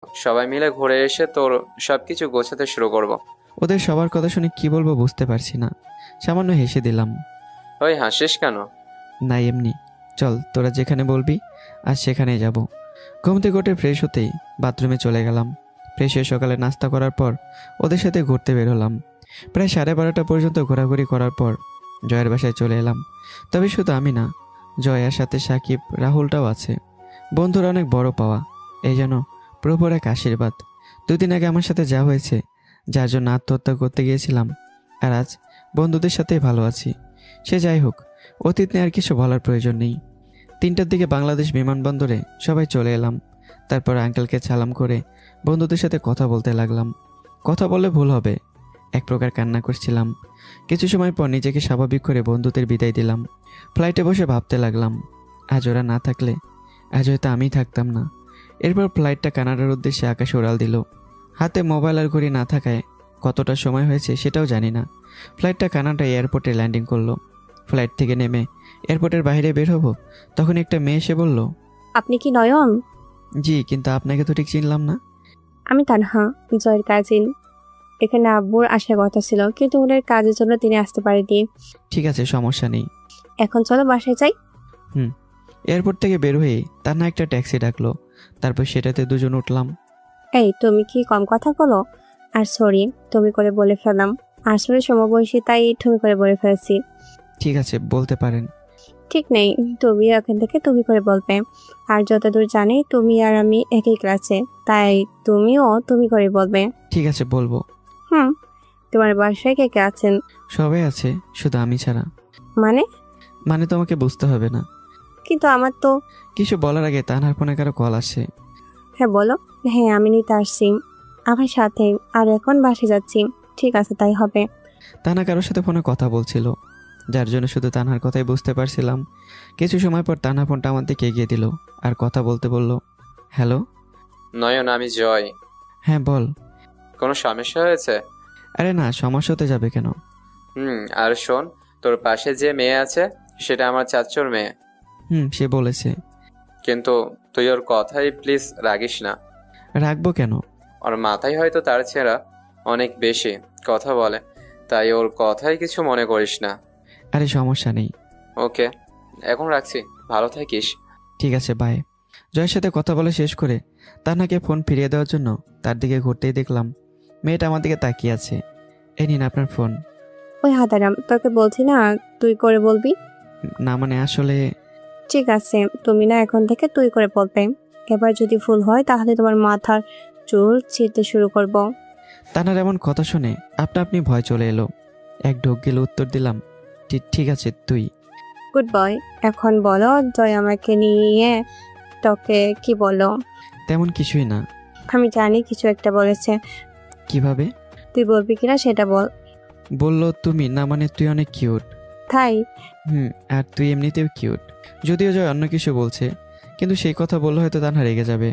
সবাই মিলে ঘুরে এসে তোর সবকিছু গোছাতে শুরু করব। ওদের সবার কথা শুনে কি বলবো বুঝতে পারছি না। সামান্য হেসে দিলাম। ওই হাসিস কেন? না এমনি। চল তোরা যেখানে বলবি আজ সেখানেই যাব। ঘুম থেকে উঠে ফ্রেশ হতেই বাথরুমে চলে গেলাম। ফ্রেশ হয়ে সকালে নাস্তা করার পর ওদের সাথে ঘুরতে বের হলাম। প্রায় 12:30 পর্যন্ত ঘোরাঘুরি করার পর জয়ের বাসায় চলে এলাম। তবে শুধু আমি না, জয়ার সাথে সাকিব রাহুলটাও আছে। বন্ধুর অনেক বড় পাওয়া, এই যেন প্রভুর এক আশীর্বাদ। 2 দিন আগে আমার সাথে যা হয়েছে, যার জন্য আত্মহত্যা করতে গিয়েছিলাম, আর আজ বন্ধুদের সাথেই ভালো আছি। সে যাই হোক, অতীত নিয়ে আর কিছু বলার প্রয়োজন নেই। 3টার দিকে বাংলাদেশ বিমানবন্দরে সবাই চলে এলাম। তারপর আঙ্কেলকে সালাম করে বন্ধুদের সাথে কথা বলতে লাগলাম। কথা বললে ভুল হবে, এক প্রকার কান্না করছিলাম। কিছু সময় পর নিজেকে স্বাভাবিক করে বন্ধুদের বিদায় দিলাম। ফ্লাইটে বসে ভাবতে লাগলাম, আজ ওরা না থাকলে আজ হয়তো আমিই থাকতাম না। এরপর ফ্লাইটটা কানাডার উদ্দেশ্যে আকাশে উড়াল দিল। হাতে মোবাইল আর ঘড়ি না থাকায় কতটা সময় হয়েছে সেটাও জানি না। ফ্লাইটটা কানাডা এয়ারপোর্টে ল্যান্ডিং করলো। ফ্লাইট থেকে নেমে এয়ারপোর্টের বাইরে বের হব, তখন একটা মেয়ে এসে বলল, আপনি কি নয়ন? জি, কিন্তু আপনাকে তো ঠিক চিনলাম না। আমি তানহা, জয়ের কাজিন। এখানে আব্বুর আসার কথা ছিল, কিন্তু ওনার কাজের জন্য তিনি আসতে পারেনি। ঠিক আছে, সমস্যা নেই। এখন চলো বাসায় যাই। এয়ারপোর্ট থেকে বের হয়ে তার না একটা ট্যাক্সি ডাকলো। তারপর সেটাতে দুজন উঠলাম। এই তুমি কি কম কথা বলো? আর সরি, তুমি করে বলে ফেললাম। আসলে সমবয়সী, তাই তুমি করে বলে ফেলেছি। ঠিক আছে, বলতে পারেন। ঠিক নেই, তুমি এখান থেকে তুমি করে বলবে। আর যতদূর জানি তুমি আর আমি একই ক্লাসে, তাই তুমিও তুমি করে বলবে। ঠিক আছে, বলবো। হুম। তোমার বাসায় কে কে আছেন? সবাই আছে, শুধু আমি ছাড়া। মানে? মানে তোমাকে বুঝতে হবে না। কিন্তু আমার তো। কিছু বলার আগে তানহার ফোনে কারো কল আসে। হ্যাঁ বলো। হ্যাঁ, আমি নিতে আসছি আমার সাথে। আর এখন বাসে যাচ্ছি। ঠিক আছে, তাই হবে। তানহা কারোর সাথে ফোনে কথা বলছিল, যার জন্য শুধু তানহার কথাই বুঝতে পারছিলাম। কিছু সময় পর তানহা ফোনটা আমার দিকে এগিয়ে দিল আর কথা বলতে বলল, হ্যালো। নয়ন, আমি জয়। হ্যাঁ বল। কোনো সমস্যা হয়েছে? আরে না, সমস্যা হতে যাবে কেন? আর শোন, তোর পাশে যে মেয়ে আছে সেটা আমার চাচ্চুর মেয়ে। সে বলেছে। কিন্তু তুই ওর কথাই প্লিজ রাগিস না। রাখবো কেন? ওর মাথায় হয়তো তার ছেঁড়া অনেক বেশি কথা বলে, তাই ওর কথাই কিছু মনে করিস না। আরে সমস্যা নেই। ওকে, এখন রাখছি, ভালো থাকিস। ঠিক আছে, বাই। জয়ের সাথে কথা বলে শেষ করে তানহাকে ফোন ফিরিয়ে দেওয়ার জন্য তার দিকে ঘুরতেই দেখলাম মেয়েটা আমার দিকে তাকিয়ে আছে। এই নিন আপনার ফোন। ওই হাতারাম, তোকে বলছি না তুই করে বলবি। না মানে আসলে। ঠিক আছে, তুমি না এখন থেকে তুই করে বলবে। এবার যদি ভুল হয় তাহলে তোমার মাথার চুল ছিঁড়তে শুরু করব। তানার এমন কথা শুনে আপনা আপনি ভয় চলে এলো। এক ঢোক গেলে উত্তর দিলাম, ঠিক আছে তুই। Good boy. এখন বলো, জয় আমাকে নিয়ে তোকে কি বলো? তেমন কিছুই না। আমি জানি কিছু একটা বলেছে। কিভাবে? তুই বলবি কিনা সেটা বল। বলল তুমি না মানে তুই অনেক কিউট। তাই? আর তুই এমনিতেও কিউট। যদিও জয় অন্য কিছু বলছে, কিন্তু সেই কথা বললে হয়তো তানহা রেগে যাবে।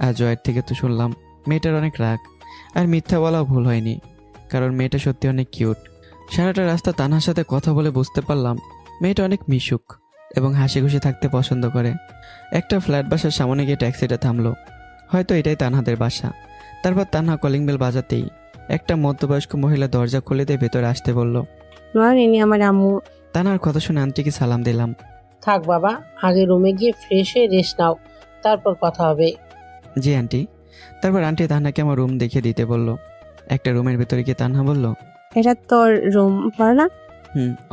আর জয়ের থেকে তো শুনলাম মেয়েটার অনেক রাগ। আর মিথ্যা বলাও ভুল হয়নি, কারণ মেয়েটা সত্যি অনেক কিউট। সারাটা রাস্তা তানহার সাথে কথা বলে বুঝতে পারলাম মেয়েটা অনেক মিশুক এবং হাসি খুশি থাকতে পছন্দ করে। একটা ফ্ল্যাট বাসার সামনে গিয়ে ট্যাক্সিটা থামলো। হয়তো এটাই তানহাদের বাসা। তারপর তানহা কলিং বেল বাজাতেই একটা মধ্যবয়স্ক মহিলা দরজা খুলে দিয়ে ভেতরে আসতে বলল। নয়, ইনি আমার আম্মু। তানহার কথা শুনে আন্টিকে সালাম দিলাম। থাক বাবা, আগে রুমে গিয়ে ফ্রেশ হয়ে রেস্ট নাও, তারপর কথা হবে। জি আন্টি। তারপর আন্টি তানহাকে আমার রুম দেখিয়ে দিতে বলল। একটা রুমের ভেতরে গিয়ে তানহা বলল, এটা তোর রুম, ভালো না?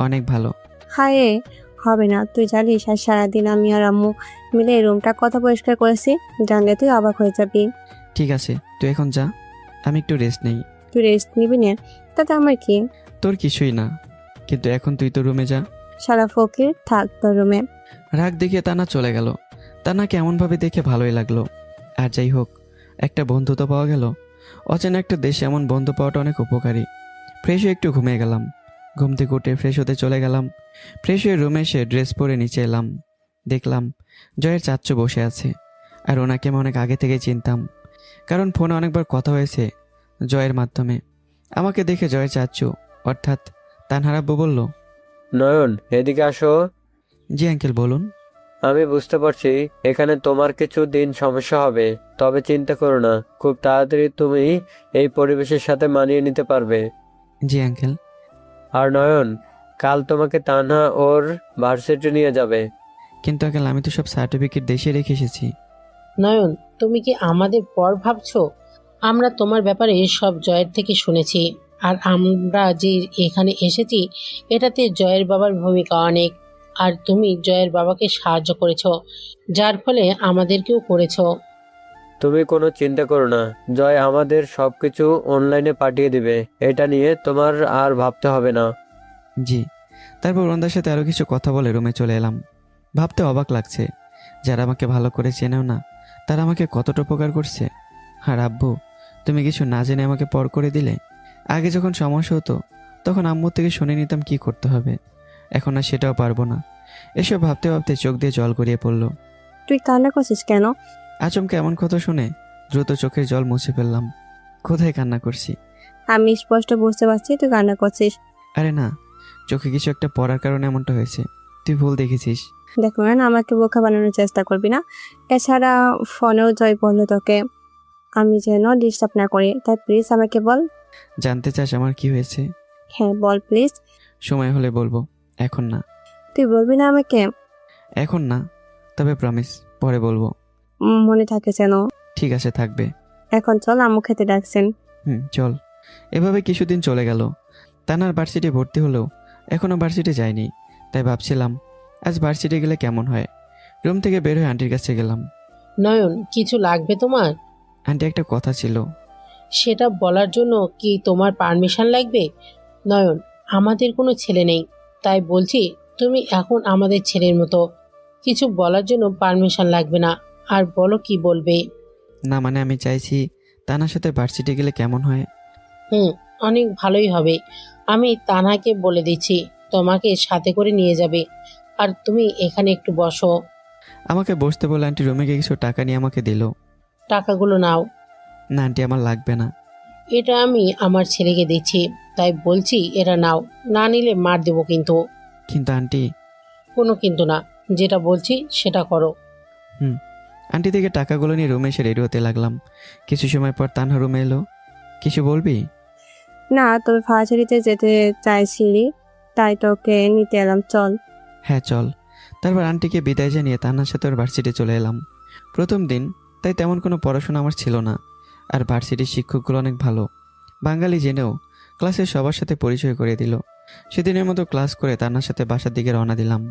অনেক ভালো। হায়, হবে না। তুই জানিস আর সারাদিন আমি আর আম্মু মিলে এই রুমটা কত পরিষ্কার করেছি, জানলে তুই অবাক হয়ে যাবি। ঠিক আছে, তুই এখন যা, আমি একটু রেস্ট নেই। তুই রেস্ট নিবি না? তাতে আমার কি? তোর কিছুই না, কিন্তু এখন তুই তো রুমে যা। সারা ফকির থাক তোর রুমে। রাগ দেখিয়ে তানা চলে গেল। তানাকে এমনভাবে দেখে ভালোই লাগলো। আর যাই হোক, একটা বন্ধু তো পাওয়া গেল। অচেনা একটা দেশে এমন বন্ধু পাওয়াটা অনেক উপকারী। ফ্রেশ হয়ে একটু ঘুমিয়ে গেলাম। ঘুম থেকে উঠে ফ্রেশ হতে চলে গেলাম। ফ্রেশ হয়ে রুমে এসে ড্রেস পরে নিচে এলাম। দেখলাম জয়ের চাচ্চু বসে আছে। আর ওনাকে আমি অনেক আগে থেকেই চিনতাম, কারণ ফোনে অনেকবার কথা হয়েছে জয়ের মাধ্যমে। আমাকে দেখে জয়ের চাচ্চু অর্থাৎ তানহার আব্বু বলল, নয়ন, এদিকে আসো। জি আঙ্কেল, বলুন। আমি বুঝতে পারছি এখানে তোমার কিছু দিন সমস্যা হবে, তবে চিন্তা করো না, খুব তাড়াতাড়ি তুমি এই পরিবেশের সাথে মানিয়ে নিতে পারবে। জি আঙ্কেল। আর নয়ন, কাল তোমাকে তানহা ওর ভার্সিটি নিয়ে যাবে। কিন্তু আঙ্কেল আমি তো সব সার্টিফিকেট দেশে রেখে এসেছি। নয়ন, তুমি কি আমাদের পর ভাবছো? আমরা তোমার ব্যাপারে সব জয়ের থেকে শুনেছি। আর আমরা যে এখানে এসেছি, এটাতে জয়ের বাবার ভূমিকা অনেক। আর তুমি জয়ের বাবাকে সাহায্য করেছো, যার ফলে আমাদেরকেও করেছো। তুমি কোনো চিন্তা করো না, জয় আমাদের সবকিছু অনলাইনে পাঠিয়ে দিবে, এটা নিয়ে তোমার আর ভাবতে হবে না। জি। তারপর ওনাদের সাথে আরও কিছু কথা বলে রুমে চলে এলাম। ভাবতে অবাক লাগছে, যারা আমাকে ভালো করে চেনেও না তারা আমাকে কতটা উপকার করছে। আর আব্বু, তুমি কিছু না জেনে আমাকে পর করে দিলে। আগে যখন সমস্যা হতো তখন আম্মুর থেকে শুনে নিতাম কি করতে হবে, এখন আর সেটাও পারবো না। এসব ভাবতে ভাবতে চোখ দিয়ে জল গড়িয়ে পড়লো। তুই কান্না করছিস কেন? আচমকা এমন কথা শুনে দ্রুত চোখের জল মুছে ফেললাম। কোথায় কান্না করছি? আমি স্পষ্ট বুঝতে পারছি তুই কান্না করছিস। আরে না, চোখে কিছু একটা পড়ার কারণে এমনটা হয়েছে। তুই ভুল দেখেছিস। দেখ ম্যান, আমাকে বোকা বানানোর চেষ্টা করবি না। এছাড়া ফোনেও জয় বললো তোকে আমি যেন ডিস্টার্ব না করি, তাই প্লিজ আমাকে বল। জানতে চাস আমার কি হয়েছে? হ্যাঁ বল প্লিজ। সময় হলে বলবো, এখন না। তুই বলবি না আমাকে? এখন না, তবে প্রমিস পরে বলবো। মনে থাকে যেন। ঠিক আছে, থাকবে। এখন চল, আম্মু খেতে ডাকছেন। চল। এভাবে কিছুদিন চলে গেল। তানার ভার্সিটি ভর্তি হলেও এখনও ভার্সিটি যায়নি। তাই ভাবছিলাম আজ ভার্সিটি গেলে কেমন হয়। রুম থেকে বের হয়ে আন্টির কাছে গেলাম। নয়ন, কিছু লাগবে তোমার? আন্টি, একটা কথা ছিল। সেটা বলার জন্য কি তোমার পারমিশন লাগবে? নয়ন, আমাদের কোনো ছেলে নেই, তাই বলছি তুমি এখন আমাদের ছেলের মতো। কিছু বলার জন্য পারমিশন লাগবে না। আর বলো কি বলবে। না মানে আমি চাইছি তানার সাথে ভার্সিটি গেলে কেমন হয়। অনেক ভালোই হবে। আমি তানহাকে বলে দিচ্ছি তোমাকে সাথে করে নিয়ে যাবে। আর তুমি এখানে একটু বসো। আমাকে বসতে বলে আন্টি রুমে গিয়ে কিছু টাকা নিয়ে আমাকে দিল। টাকাগুলো নাও। না আন্টি, আমার লাগবে না। এটা আমি আমার ছেলেকে দিচ্ছি, তাই বলছি এটা নাও, না নিলে মার দেবো কিন্তু। কিন্তু আন্টি। কোনো কিন্তু না, যেটা বলছি সেটা করো। আন্টি থেকে টাকাগুলো নিয়ে রুমে এসে রেডি হতে লাগলাম। কিছু সময় পর তানহা রুমে এলো। কিছু বলবি? না, তবে ভার্সিটিতে যেতে চাইছিলি, তাই তোকে নিতে এলাম, চল। হ্যাঁ চল। তারপর আন্টিকে বিদায় জানিয়ে তান্নার সাথে ওর ভার্সিটি চলে এলাম। প্রথম দিন, তাই তেমন কোনো পড়াশোনা আমার ছিল না। আর ভার্সিটির শিক্ষকগুলো অনেক ভালো, বাঙালি জেনেও ক্লাসের সবার সাথে পরিচয় করে দিল। সেদিনের মতো ক্লাস করে তান্নার সাথে বাসার দিকে রওনা দিলাম।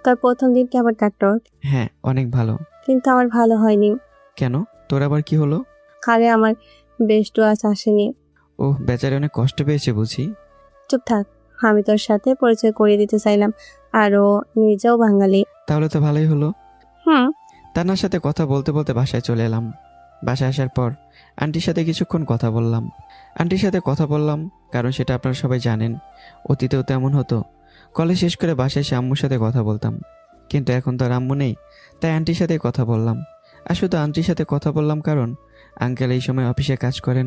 তোর প্রথম দিন কেমন কাটলো? হ্যাঁ, অনেক ভালো। কিন্তু আমার ভালো হয়নি। কেন, তোর আবার কি হলো? আরে আমার বেস্টু আজ আসেনি। ওহ, বেচারে অনেক কষ্ট পেয়েছে বুঝি। চুপ থাক, আমি তোর সাথে পরিচয় করিয়ে দিতে চাইলাম, আরও নিজেও বাঙালি। তাহলে তো ভালোই হলো। হুম। তান্নার সাথে কথা বলতে বলতে বাসায় চলে এলাম। বাসায় আসার পর আন্টির সাথে কিছুক্ষণ কথা বললাম। আন্টির সাথে কথা বললাম কারণ সেটা আপনারা সবাই জানেন, অতীতেও তেমন হতো। কলেজ শেষ করে বাসায় এসে আম্মুর সাথে কথা বলতাম, কিন্তু এখন তো আর আম্মু নেই, তাই আন্টির সাথে কথা বললাম। আর শুধু আন্টির সাথে কথা বললাম কারণ আঙ্কেল এই সময় অফিসে কাজ করেন।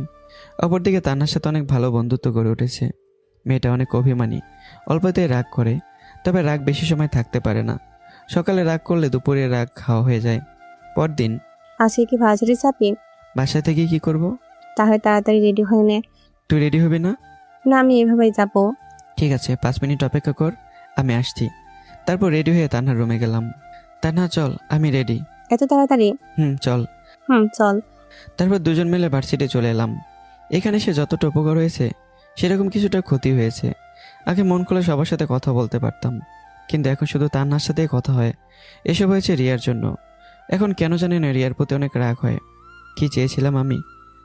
অপরদিকে তান্নার সাথে অনেক ভালো বন্ধুত্ব গড়ে উঠেছে। মেয়েটা অনেক অভিমানী, অল্পতেই রাগ করে, তবে রাগ বেশি সময় থাকতে পারে না। সকালে রাগ করলে দুপুরে রাগ খাওয়া হয়ে যায়। পরদিন আজকে কি ভার্সিটি চাপি? বাসা থেকে কি করব? তাহলে তাড়াতাড়ি রেডি হয়ে নে। তুই রেডি হবি না? না, আমি এভাবেই যাবো। ঠিক আছে, 5 মিনিট অপেক্ষা কর, আমি আসছি। তারপর রেডি হয়ে তানহার রুমে গেলাম। তানহা চল, আমি রেডি। এত তাড়াতাড়ি? চল। চল। তারপর দুজন মিলে ভার্সিটি চলে এলাম। এখানে সে যতটা উপকার হয়েছে সেরকম কিছুটা ক্ষতি হয়েছে। আগে মন খুলে সবার সাথে কথা বলতে পারতাম, কিন্তু এখন শুধু তান্নার সাথেই কথা হয়। এসব হয়েছে রিয়ার জন্য। এখন কেন জানি না রিয়ার প্রতি অনেক রাগ হয়। কি চেয়েছিলাম আমি?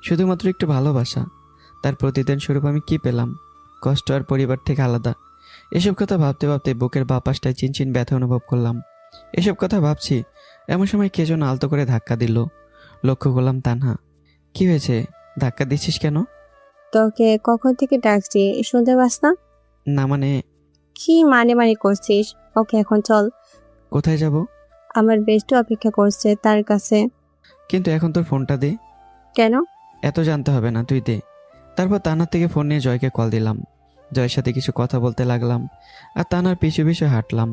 শুধুমাত্র একটু ভালোবাসা। তার প্রতিদান স্বরূপ আমি কি পেলাম? কষ্ট আর পরিবার থেকে আলাদা। এসব কথা ভাবতে ভাবতে বুকের বাঁ পাশটায় চিনচিন ব্যথা অনুভব করলাম। এসব কথা ভাবছি এমন সময় কে যেন আলতো করে ধাক্কা দিল। লক্ষ্য করলাম তানহা। কি হয়েছে, ধাক্কা দিচ্ছিস কেন? তোকে কখন থেকে ডাকছি, শুনতে পাস না? না মানে। কি মানে করছিস? ওকে, এখন চল। কোথায় যাব? আমার বেস্ট অপেক্ষা করছে তার কাছে। কিন্তু এখন তোর ফোনটা দে। কেন? এত জানতে হবে না, তুই দে। তারপর তানার থেকে ফোন নিয়ে জয়কে কল দিলাম। জয়ের সাথে কিছু কথা বলতে লাগলাম আর তানার পিছু পিছু হাঁটলাম।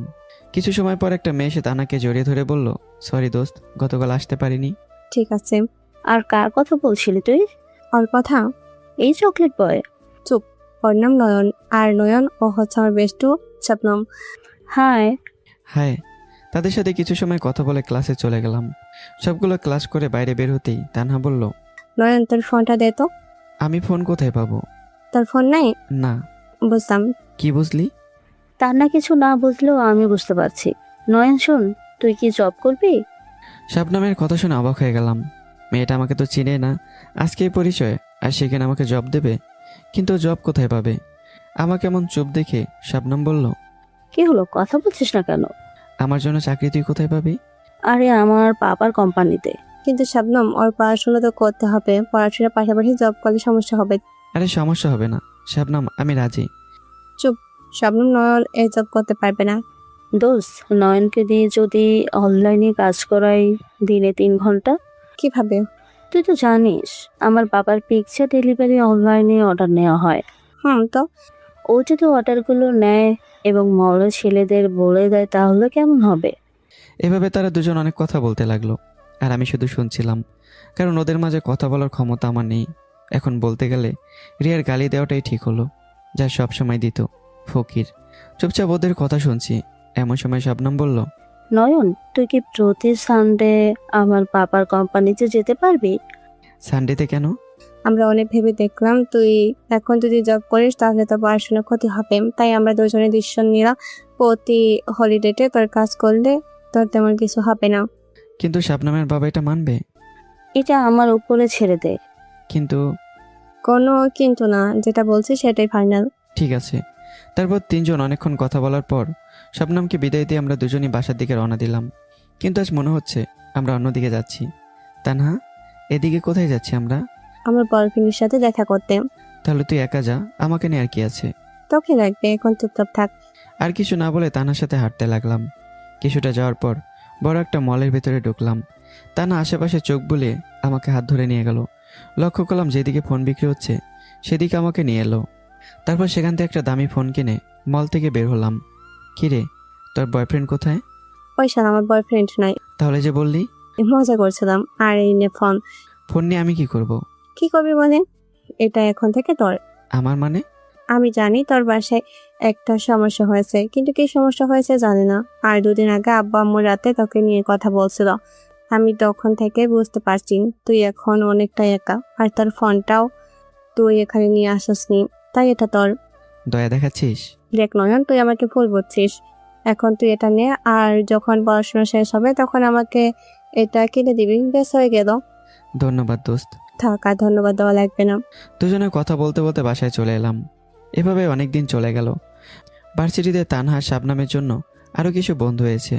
কিছু সময় পর একটা মেয়ে এসে তানাকে জড়িয়ে ধরে বলল, সরি দোস্ত, গতকাল আসতে পারিনি। ঠিক আছে। আর কার কথা বলছিলি তুই? ওর কথা? এই চকলেট বয়? ওর নাম নয়ন, আর নয়ন ও হচ্ছে আমার বেস্টু শবনম। হাই। হ্যাঁ, তাদের সাথে কিছু সময় কথা বলে ক্লাসে চলে গেলাম। সবগুলো ক্লাস করে বাইরে বের হতেই তানহা বলল, নয়ন তোর ফোনটা দে তো। আমি ফোন কোথায় পাবো? তোর ফোন নাই? না। বুঝতাম। কি বুঝলি? তার না কিছু না বুঝলেও আমি বুঝতে পারছি। নয়ন শোন, তুই কি জব করবি? শাবনামের কথা শুনে অবাক হয়ে গেলাম। মেয়েটা আমাকে তো চিনে না, আজকেই পরিচয়, আর সেখানে আমাকে জব দেবে। কিন্তু জব কোথায় পাবে? আমাকে এমন চুপ দেখে শাবনাম বলল, কি হলো, কথা বলছিস না কেন? আমার জন্য চাকরি তুই কোথায় পাবি? আরে আমার পাপার কোম্পানিতে। কিন্তু শবনম, ওর পড়াশোনা তো করতে হবে, পড়াশোনার পাশাপাশি জব করলে সমস্যা হবে। আরে সমস্যা হবে না শাবনাম, আমি রাজি। শবনম, নয়ন এই জব করতে পারবে না। দোস্ত, নয়নকে দিয়ে যদি অনলাইনে কাজ করাই দিনে 3 ঘন্টা। কিভাবে? তুই তো জানিস আমার বাবার পিকচার ডেলিভারি অনলাইনে অর্ডার নেওয়া হয়। তো ও যদি অর্ডারগুলো নেয় এবং মলের ছেলেদের বলে দেয় তাহলে কেমন হবে? এভাবে তারা দুজন অনেক কথা বলতে লাগলো, আর আমি শুধু শুনছিলাম, কারণ ওদের মাঝে কথা বলার ক্ষমতা আমার নেই। এখন বলতে গেলে রিয়ার গালি দেওয়াটাই ঠিক হলো, যা সব সময় দিত, ফকির। চুপচাপ ওদের কথা শুনছি। এমন সময় শাবনাম বলল, নয়ন, তুই কি প্রতি সানডে আমার পাপার কোম্পানিতে যেতে পারবি? সানডেতে কেন? আমরা অনেক ভেবে দেখলাম তুই এখন যদি জব করিস তাহলে তোর পড়াশোনার ক্ষতি হবে, তাই আমরা দুজনে ডিসিশন নিলাম প্রতি হলিডেতে তোর কাজ করলে তোর তেমন কিছু হবে না। কিন্তু শাবনামের বাবা এটা মানবে? এটা আমার উপরে ছেড়ে দে। কিন্তু কোনো কিন্তু না, যেটা বলছি সেটাই ফাইনাল। ঠিক আছে। তারপর তিনজন অনেকক্ষণ কথা বলার পর শাবনামকে বিদায় দিয়ে আমরা দুজনই বাসার দিকে রওনা দিলাম। কিন্তু আজ মনে হচ্ছে আমরা অন্যদিকে যাচ্ছি। তানহা, এদিকে কোথায় যাচ্ছি আমরা? আমার বয়ফ্রেন্ডের সাথে দেখা করতে। তাহলে তুই একা যা, আমাকে নিয়ে আর কি আছে। তোকে লাগবে, এখন চুপচাপ থাক। আর কিছু না বলে তানার সাথে হাঁটতে লাগলাম। কিছুটা যাওয়ার পর বড় একটা মলের ভেতরে ঢুকলাম। তানা আশেপাশে চোখ বুলিয়ে আমাকে হাত ধরে নিয়ে গেল। লক্ষ্য করলাম যেদিকে ফোন বিক্রি হচ্ছে সেদিকে আমাকে নিয়ে এলো। তারপর সেখান থেকে একটা দামি ফোন কিনে মল থেকে বের হলাম। কিরে, তোর বয়ফ্রেন্ড কোথায়? পয়সা আমার বয়ফ্রেন্ড নাই। তাহলে যে বললি? মজা করছিলাম। আর এই নে ফোন। ফোন নিয়ে আমি কি করব? কি করবি মানে? এটা এখন থেকে তোর। আমার মানে? আমি জানি তোর বাসায় একটা সমস্যা হয়েছে, কিন্তু কি সমস্যা হয়েছে জানি না। আর 2 দিন আগে আব্বা আম্মু রাতে তোকে নিয়ে কথা বলছিল। আমি তখন থেকে বুঝতে পারছি তুই এখন অনেকটা একা, আর তোর ফোনটাও তুই এখানে নিয়ে আসিসনি, তাই এটা তোর। দয়া দেখাচ্ছিস? দেখ নয়ন, তুই আমাকে ভুল বুঝছিস। এখন তুই এটা নে, আর যখন পড়াশোনা শেষ হবে তখন আমাকে এটা কিনে দিবি, বেশ হয়ে গেল। ধন্যবাদ দোস্ত। থাক, আর ধন্যবাদ দেওয়া লাগবে না। দুজনে কথা বলতে বলতে বাসায় চলে এলাম। এভাবে অনেক দিন চলে গেল। ভার্সিটিতে তানহা শাবনামের জন্য আরও কিছু বন্ধু হয়েছে,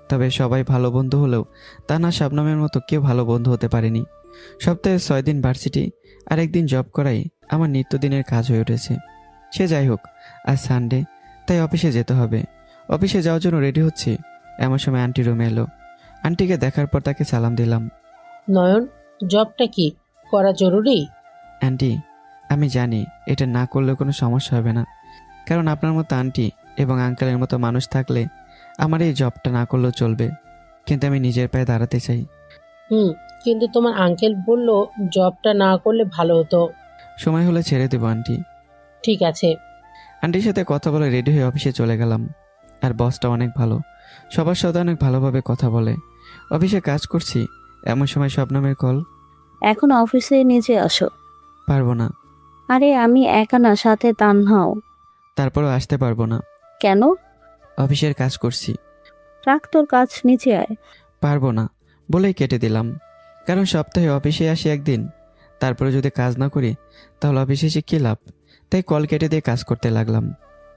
তবে সবাই ভালো বন্ধু হলেও তানহা শাবনামের মতো কেউ ভালো বন্ধু হতে পারেনি। সপ্তাহে 6 দিন ভার্সিটি আর 1 দিন জব করাই আমার নিত্যদিনের কাজ হয়ে উঠেছে। সে যাই হোক, আজ সানডে, তাই অফিসে যেতে হবে। অফিসে যাওয়ার জন্য রেডি হচ্ছি, এমন সময় আন্টি রুমে এলো। আন্টিকে দেখার পর তাকে সালাম দিলাম। নয়ন, জবটা কি করা জরুরি? আন্টি, আমি জানি এটা না করলে কোনো সমস্যা হবে না, কারণ আপনার মতো আন্টি এবং আঙ্কেলের মতো মানুষ থাকলে আমার এই জবটা না করলেও চলবে, কিন্তু আমি নিজের পায়ে দাঁড়াতে চাই। কিন্তু তোমার আঙ্কেল বলল জবটা না করলে ভালো হতো। সময় হলে ছেড়ে দেবো আন্টি। ঠিক আছে। আন্টির সাথে কথা বলে রেডি হয়ে অফিসে চলে গেলাম। আর বসটা অনেক ভালো, সবার সাথে অনেক ভালোভাবে কথা বলে। অফিসে কাজ করছি, এমন সময় শবনমের কল। এখন অফিসে নিচে আসো। পারবো না। আরে আমি একা না, সাথে তানহাও। তারপরও আসতে পারবো না। কেন? অফিসের কাজ করছি। রাখ তোর কাজ, নিচে আয়। পারবো না বলেই কেটে দিলাম, কারণ সপ্তাহে অফিসে আসি 1 দিন, তারপরে যদি কাজ না করি তাহলে অফিসে এসে কী লাভ। তাই কল কেটে দিয়ে কাজ করতে লাগলাম।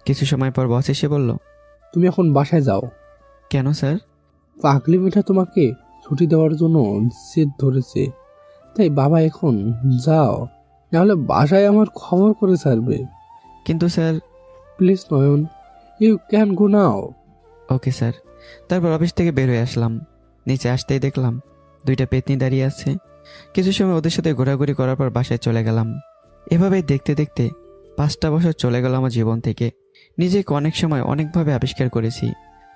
কিছু সময় পর বস এসে বলল, তুমি এখন বাসায় যাও। কেন স্যার? পাগলি মেয়েটা তোমাকে ছুটি দেওয়ার জন্য জেদ ধরেছে, তাই বাবা এখন যাও, নাহলে বাসায় আমার খবর করে ছাড়বে। কিন্তু sir. Please Nayan, you can go now. Okay sir. তারপর অফিস থেকে বের হয়ে আসলাম। নিচে আসতেই দেখলাম 2টা পেতনি দাঁড়িয়ে আছে। কিছু সময় ওদের সাথে ঘোরাঘুরি করার পর বাসায় চলে গেলাম। এভাবেই দেখতে দেখতে 5টা বছর চলে গেল আমার জীবন থেকে। নিজেকে অনেক সময় অনেকভাবে আবিষ্কার করেছি,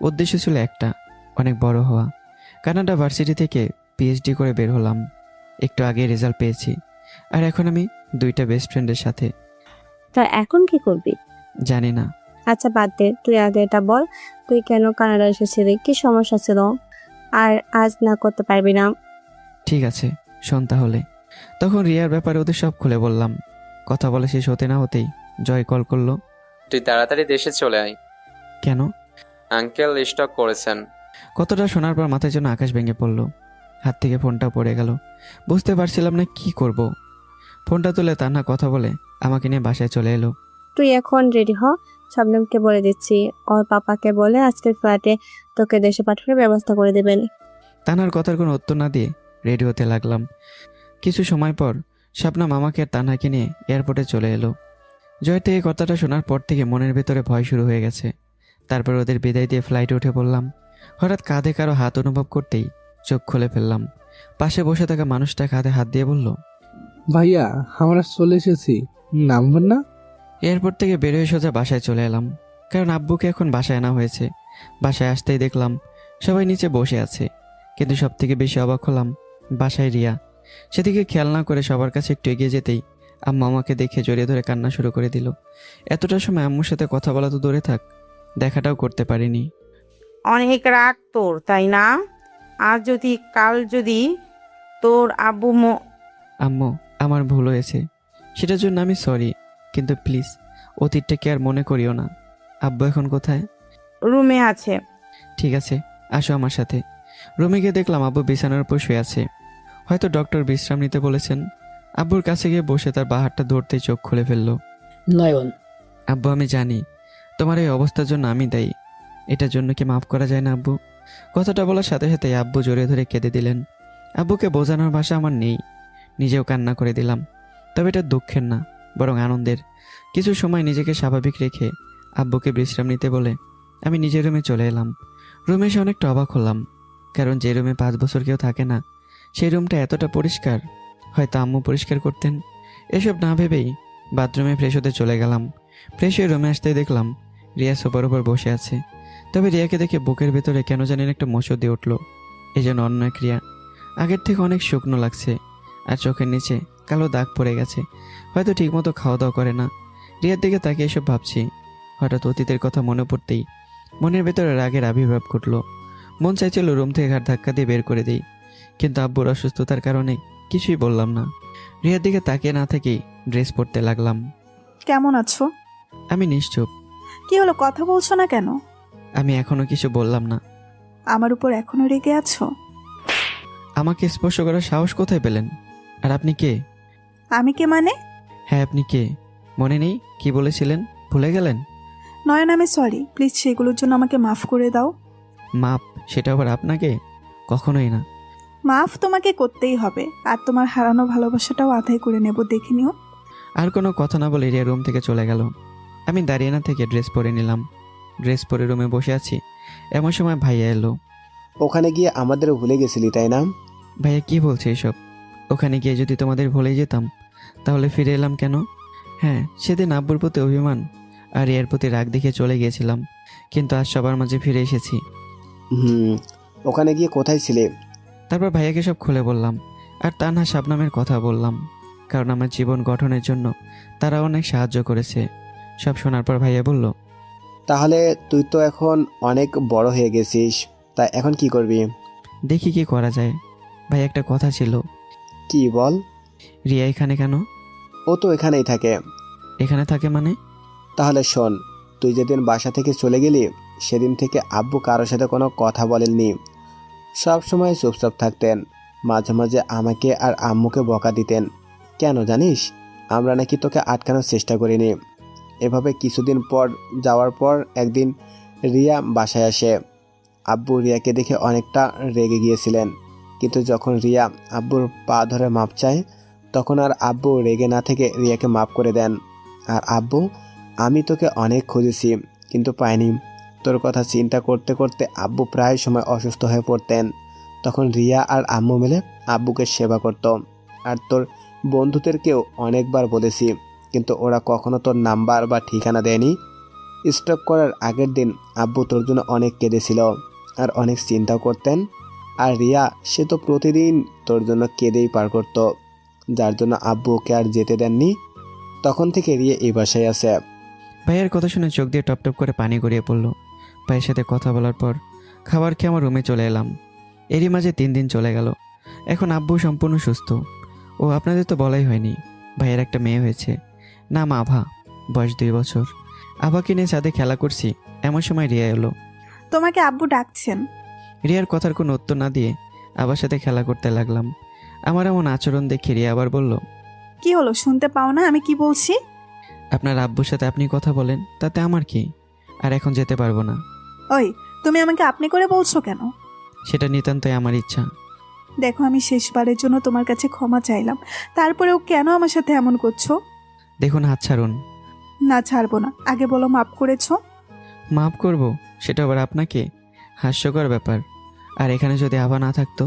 উদ্দেশ্য ছিল একটা, অনেক বড় হওয়া। কানাডা ভার্সিটি থেকে পিএইচডি করে বের হলাম, একটু আগে রেজাল্ট পেয়েছি। আর এখন আমি 2টা বেস্ট ফ্রেন্ডের সাথে। তা এখন কি করবি? জানি না। আচ্ছা বাদ দে, তুই আগে এটা বল, তুই কেন কানাডা এসেছিলি, কি সমস্যা ছিল? আর আজ না করতে পারবি না? ঠিক আছে, শোন তাহলে। তখন রিয়ার ব্যাপারে ওদের সব খুলে বললাম। কথা বলা শেষ হতে না হতেই জয় কল করলো। তুই তাড়াতাড়ি দেশে চলে আয়, কেন? আঙ্কেল স্টক করেছেন। কতটা শোনার পর মাথায় যেন আকাশ ভেঙে পড়লো। হাত থেকে ফোনটা পড়ে গেল। বুঝতে পারছিলাম না কি করব। ফোনটা তুলে তান্না কথা বলে আমাকে নিয়ে বাসায় চলে এলো। তুই এখন রেডি হ, শবনমকে বলে দিচ্ছি, ওর পাপাকে বলে আজকের ফ্লাইটে তোকে দেশে পাঠানোর ব্যবস্থা করে দেবেন। তানার কথার কোনো উত্তর না দিয়ে রেডি হতে লাগলাম। কিছু সময় পর শাবনাম আমাকে আর তানহাকে নিয়ে এয়ারপোর্টে চলে এলো। জয়ের থেকে কথাটা শোনার পর থেকে মনের ভেতরে ভয় শুরু হয়ে গেছে। তারপর ওদের বিদায় দিয়ে ফ্লাইটে উঠে পড়লাম। হঠাৎ কাঁধে কারো হাত অনুভব করতেই চোখ খুলে ফেললাম। পাশে বসে থাকা মানুষটা কাঁধে হাত দিয়ে বলল, ভাইয়া আমরা চলে এসেছি, নামবেন না? এয়ারপোর্ট থেকে বের হয়ে সোজা বাসায় চলে এলাম, কারণ আব্বুকে এখন বাসায় আনা হয়েছে। বাসায় আসতেই দেখলাম সবাই নিচে বসে আছে, কিন্তু সব থেকে বেশি অবাক হলাম বাসায় রিয়া। সেদিকে খেয়াল না করে সবার কাছে একটু এগিয়ে যেতেই আম্মু আমাকে দেখে জড়িয়ে ধরে কান্না শুরু করে দিল। এতটা সময় আম্মুর সাথে কথা বলা তো দূরে থাক, দেখাটাও করতে পারিনি। অনেক রাগ তোর, তাই না? আর যদি কাল যদি তোর আব্বু আম্মু, আমার ভুল হয়েছে, সেটার জন্য আমি সরি, কিন্তু প্লিজ অতীতটাকে আর মনে করিও না। আব্বু এখন কোথায়? রুমে আছে। ঠিক আছে, আসো আমার সাথে। রুমে গিয়ে দেখলাম আব্বু বিছানার উপর শুয়ে আছে। হয়তো ডক্টর বিশ্রাম নিতে বলেছেন। আব্বুর কাছে গিয়ে বসে তার বাহারটা ধরতেই চোখ খুলে ফেললো। নয়ন, আব্বু, আমি জানি তোমার এই অবস্থার জন্য আমি দায়ী। এটার জন্য কি মাফ করা যায় না আব্বু? কথাটা বলার সাথে সাথে আব্বু জড়িয়ে ধরে কেঁদে দিলেন। আব্বুকে বোঝানোর ভাষা আমার নেই, নিজেও কান্না করে দিলাম। তবে এটা দুঃখের না, বরং আনন্দের। কিছু সময় নিজেকে স্বাভাবিক রেখে আব্বুকে বিশ্রাম নিতে বলে আমি নিজের রুমে চলে এলাম। রুমে এসে অনেকটা অবাক হলাম, কারণ যে রুমে 5 বছর কেউ থাকে না সেই রুমটা এতটা পরিষ্কার। হয়তো আম্মু পরিষ্কার করতেন। এসব না ভেবেই বাথরুমে ফ্রেশ হতে চলে গেলাম। ফ্রেশ হয়ে রুমে আসতেই দেখলাম রিয়া সোফার উপর বসে আছে। তবে রিয়াকে দেখে বুকের ভেতরে কেন জানি না একটা মোচড় দিয়ে উঠলো। এই যেন অন্য এক রিয়া, আগের থেকে অনেক শুকনো লাগছে, আর চোখের নিচে কালো দাগ পড়ে গেছে। হয়তো ঠিকমতো খাওয়া দাওয়া করে না। রিয়ার দিকে তাকে এসব ভাবছি, হঠাৎ অতীতের কথা মনে পড়তেই মনের ভেতরে রাগের আবির্ভাব ঘটলো। মন চাইছিল রুম থেকে ঘাট ধাক্কা দিয়ে বের করে দিই, কিন্তু আব্বুর অসুস্থতার কারণে কিছুই বললাম না। রিয়ার দিকে তাকিয়ে না থেকেই ড্রেস পরতে লাগলাম। কেমন আছো? আমি নিশ্চুপ। কি হলো, কথা বলছো না কেন? আমি এখনো কিছু বললাম না। আমার উপর এখনো রেগে আছো? আমাকে স্পর্শ করার সাহস কোথায় পেলেন? আর আপনি কে? আমি কে মানে? হ্যাঁ, আপনি কে? মনে নেই কি বলেছিলেন? ভুলে গেলেন? নয়ন, আমি সরি, প্লিজ সেগুলোর জন্য আমাকে মাফ করে দাও। মাপ? সেটা আবার আপনাকে? কখনোই না। মাফ তোমাকে করতেই হবে, আর তোমার হারানো ভালোবাসাটাও আদায় করে নেব, দেখে নিও। আর কোনো কথা না বলে রিয়া রুম থেকে চলে গেল। আমি দাঁড়িয়ে না থেকে ড্রেস পরে নিলাম। ড্রেস পরে রুমে বসে আছি, এমন সময় ভাইয়া এলো। ওখানে গিয়ে আমাদেরও ভুলে গেছিলি তাই না? ভাইয়া কি বলছে এসব? ওখানে গিয়ে যদি তোমাদের ভুলে যেতাম তাহলে ফিরে এলাম কেন? হ্যাঁ, সেদিন আব্বুর প্রতি অভিমান আর রিয়ার প্রতি রাগ দেখে চলে গিয়েছিলাম, কিন্তু আজ সবার মাঝে ফিরে এসেছি। ওখানে গিয়ে কোথায় ছিলে? তারপর ভাইয়াকে সব খুলে বললাম, আর তানহা শাবনামের কথা বললাম, কারণ আমার জীবন গঠনের জন্য তারা অনেক সাহায্য করেছে। সব শোনার পর ভাইয়া বলল, তাহলে তুই তো এখন অনেক বড় হয়ে গেছিস, তাই এখন কি করবি? দেখি কি করা যায়। ভাই, একটা কথা ছিল। কি বল? রিয়া এখানে কেন? ও তো এখানেই থাকে। এখানে থাকে মানে? তাহলে শোন, তুই যেদিন বাসা থেকে চলে গেলি সেদিন থেকে আব্বু কারোর সাথে কোনো কথা বলেননি, সব সময় চুপচাপ থাকতেন। মাঝে মাঝে আমাকে আর আম্মুকে বকা দিতেন। কেন জানিস? আমরা নাকি তোকে আটকানোর চেষ্টা করিনি। এভাবে কিছুদিন পর যাওয়ার পর একদিন রিয়া বাসায় আসে। আব্বু রিয়াকে দেখে অনেকটা রেগে গিয়েছিলেন, কিন্তু যখন রিয়া আব্বুর পা ধরে মাপ চায় তখন আর আব্বু রেগে না থেকে রিয়াকে মাপ করে দেন। আর আব্বু, আমি তোকে অনেক খুঁজেছি কিন্তু পাইনি। তোর কথা চিন্তা করতে করতে আব্বু প্রায় সময় অসুস্থ হয়ে পড়তেন। তখন রিয়া আর আম্মু মিলে আব্বুকে সেবা করত। আর তোর বন্ধুদেরকেও অনেকবার বলেছি, কিন্তু ওরা কখনো তোর নাম্বার বা ঠিকানা দেয়নি। স্ট্রোক করার আগের দিন আব্বু তোর জন্য অনেক কেঁদেছিল আর অনেক চিন্তাও করতেন। আর রিয়া, সে তো প্রতিদিন তোর জন্য কেঁদেই পার করতো, যার জন্য আব্বু ওকে আর যেতে দেননি। তখন থেকে রিয়া এই বাসায় আছে। ভাইয়ের কথা শুনে চোখ দিয়ে টপ টপ করে পানি গড়িয়ে পড়ল। ভাইয়ের সাথে কথা বলার পর খাবার খেয়ে আমার রুমে চলে এলাম। এরই মাঝে 3 দিন চলে গেল। এখন আব্বু সম্পূর্ণ সুস্থ। ও আপনাদের তো বলাই হয়নি, ভাইয়ের একটা মেয়ে হয়েছে, নাম আভা, বয়স 2 বছর। আভাকে নিয়ে ছাদে খেলা করছি, এমন সময় রিয়া এলো। তোমাকে আব্বু ডাকছেন। রিয়ার কথার কোনো উত্তর না দিয়ে আবার সাথে খেলা করতে লাগলাম। আমার এমন আচরণ দেখে রিয়া আবার বলল, কি হলো, শুনতে পাও না আমি কি বলছি? আপনার আব্বুর সাথে আপনি কথা বলেন, তাতে আমার কি? আর এখন যেতে পারবো না। ওই, তুমি আমাকে আপনি করে বলছো কেন? সেটা নিতান্তই আমার ইচ্ছা। দেখো, আমি শেষবারের জন্য তোমার কাছে ক্ষমা চাইলাম, তারপরেও কেন আমার সাথে এমন করছো? দেখুন, হাত ছাড়ুন। না, ছাড়বো না। আগে বলো মাফ করেছো। মাফ করব? সেটা আবার আপনাকে? হাস্যকর ব্যাপার। আর এখানে যদি আভা না থাকতো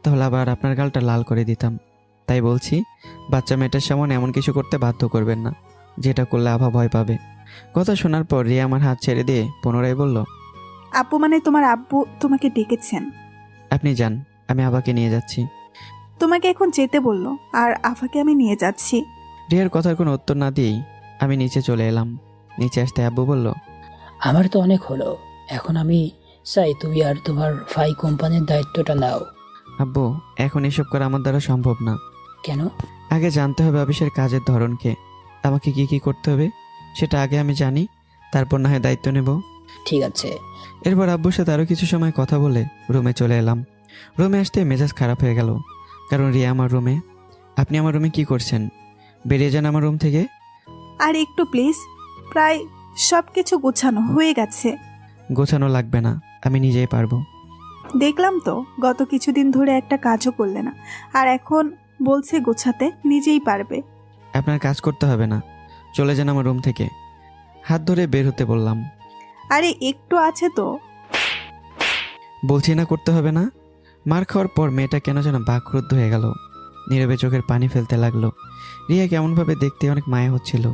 তাহলে আবার আপনার গালটা লাল করে দিতাম। তাই বলছি, বাচ্চা মেয়েটার সামনে এমন কিছু করতে বাধ্য করবেন না, যেটা করলে আভা ভয় পাবে। কথা শোনার পর রিয়া আমার হাত ছেড়ে দিয়ে পুনরায় বলল, আব্বু মানে তোমার আব্বু তোমাকে ডেকেছেন। আপনি যান, আমি আভাকে নিয়ে যাচ্ছি। তোমাকে এখন যেতে বললো, আর আফাকে আমি নিয়ে যাচ্ছি। রিয়ার কথার কোনো উত্তর না দিয়েই আমি নিচে চলে এলাম। নিচে আসতে আব্বু বলল, আমার তো অনেক হলো, এখন আমি চাই তুমি আর তোমার ফাই কোম্পানির দায়িত্বটা নাও। আব্বু, এখন এসব করা আমার দ্বারা সম্ভব না। কেন? আগে জানতে হবে অফিসের কাজের ধরনকে, আমাকে কি কি করতে হবে সেটা আগে আমি জানি, তারপর না হয় দায়িত্ব নেব। ঠিক আছে। এরপর আব্বুর সাথে আরও কিছু সময় কথা বলে রুমে চলে এলাম। রুমে আসতে মেজাজ খারাপ হয়ে গেল, কারণ রিয়া আমার রুমে। আপনি আমার রুমে কি করছেন? বেরিয়ে যান আমার রুম থেকে। আর একটু প্লিজ, প্রায় সব কিছু গোছানো হয়ে গেছে। গোছানো লাগবে না, আমি নিজেই পারবো। দেখলাম তো, গত কিছুদিন ধরে একটা কাজও করলে না, আর এখন বলছে গোছাতে নিজেই পারবে। আপনার কাজ করতে হবে না, চলে যান আমার রুম থেকে। হাত ধরে বের হতে বললাম। আরে একটু আছে তো। বলছি না করতে হবে না। মার খাওয়ার পর মেয়েটা কেন যেন বাকরুদ্ধ হয়ে গেল, নীরবে চোখের পানি ফেলতে লাগলো। রিয়া কেমনভাবে দেখতে অনেক মায়া হচ্ছিল,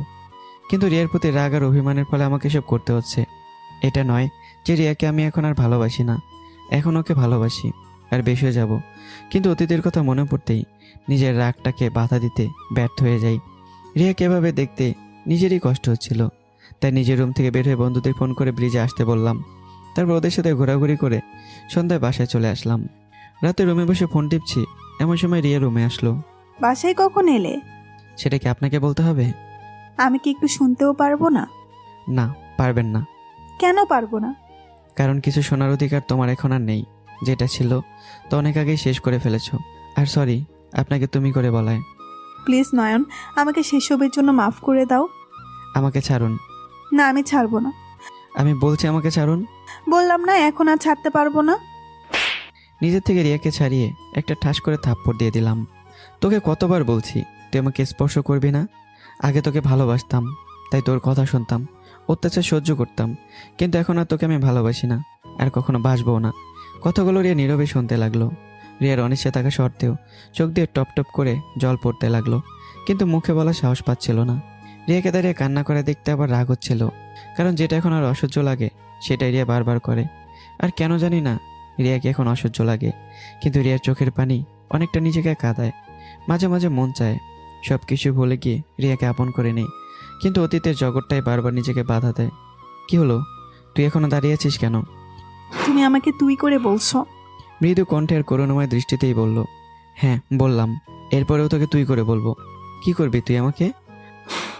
কিন্তু রিয়ার প্রতি রাগ আর অভিমানের ফলে আমাকে সব করতে হচ্ছে। এটা নয় যে রিয়াকে আমি এখন আর ভালোবাসি না, এখন ওকে ভালোবাসি, আর বেশি হয়ে যাব। কিন্তু অতীতের কথা মনে পড়তেই নিজের রাগটাকে বাধা দিতে ব্যর্থ হয়ে যাই। রিয়াকে এভাবে দেখতে নিজেরই কষ্ট হচ্ছিল, তাই নিজের রুম থেকে বের হয়ে বন্ধুদের ফোন করে ব্রিজে আসতে বললাম। তারপর ওদের সাথে ঘোরাঘুরি করে সন্ধ্যায় বাসায় চলে আসলাম। রাতে রুমে বসে ফোন টিপছি, এমন সময় রিয়া রুমে আসলো। বাসায় কখন এলে? সেটা কি আপনাকে বলতে হবে? আমি কি একটু শুনতেও পারবো না? না, পারবেন না। কেন পারবো না? কারণ কিছু শোনার অধিকার তোমার এখন আর নেই, যেটা ছিল তো অনেক আগেই শেষ করে ফেলেছো। আর সরি আপনাকে তুমি করে বলায়। প্লিজ নয়ন, আমাকে সেসবের জন্য মাফ করে দাও। আমাকে ছাড়ুন। না, আমি ছাড়বো না। আমি বলছি আমাকে ছাড়ুন। বললাম না, এখন আর ছাড়তে পারবো না। নিজের থেকে রিয়াকে ছাড়িয়ে একটা ঠাস করে থাপ্পড় দিয়ে দিলাম। তোকে কতবার বলছি তুই আমাকে স্পর্শ করবি না। আগে তোকে ভালোবাসতাম, তাই তোর কথা শুনতাম, অত্যাচার সহ্য করতাম, কিন্তু এখন আর তোকে আমি ভালোবাসি না, আর কখনো বাসবো না। কথাগুলো রিয়া নীরবে শুনতে লাগলো। রিয়ার অনিচ্ছা থাকা সত্ত্বেও চোখ দিয়ে টপ টপ করে জল পড়তে লাগলো, কিন্তু মুখে বলা সাহস পাচ্ছিল না। রিয়াকে দাঁড়িয়ে কান্না করে দেখতে আবার রাগ হচ্ছিল, কারণ যেটা এখন আর অসহ্য লাগে সেটাই রিয়া বারবার করে। আর কেন জানি না রিয়াকে এখন অসহ্য লাগে, কিন্তু রিয়ার চোখের পানি অনেকটা নিজেকে কাঁদায়। মাঝে মাঝে মন চায় সব কিছু ভুলে গিয়ে রিয়াকে আপন করে নেই, কিন্তু অতীতের জগৎটাই বারবার নিজেকে বাধা দেয়। কি হলো, তুই এখনো দাঁড়িয়ে আছিস কেন? তুমি আমাকে তুই করে বলছো? মৃদু কণ্ঠে আর করুণাময় দৃষ্টিতেই বলল, হ্যাঁ বললাম, এরপরেও তোকে তুই করে বলবো। কি করবি তুই আমাকে?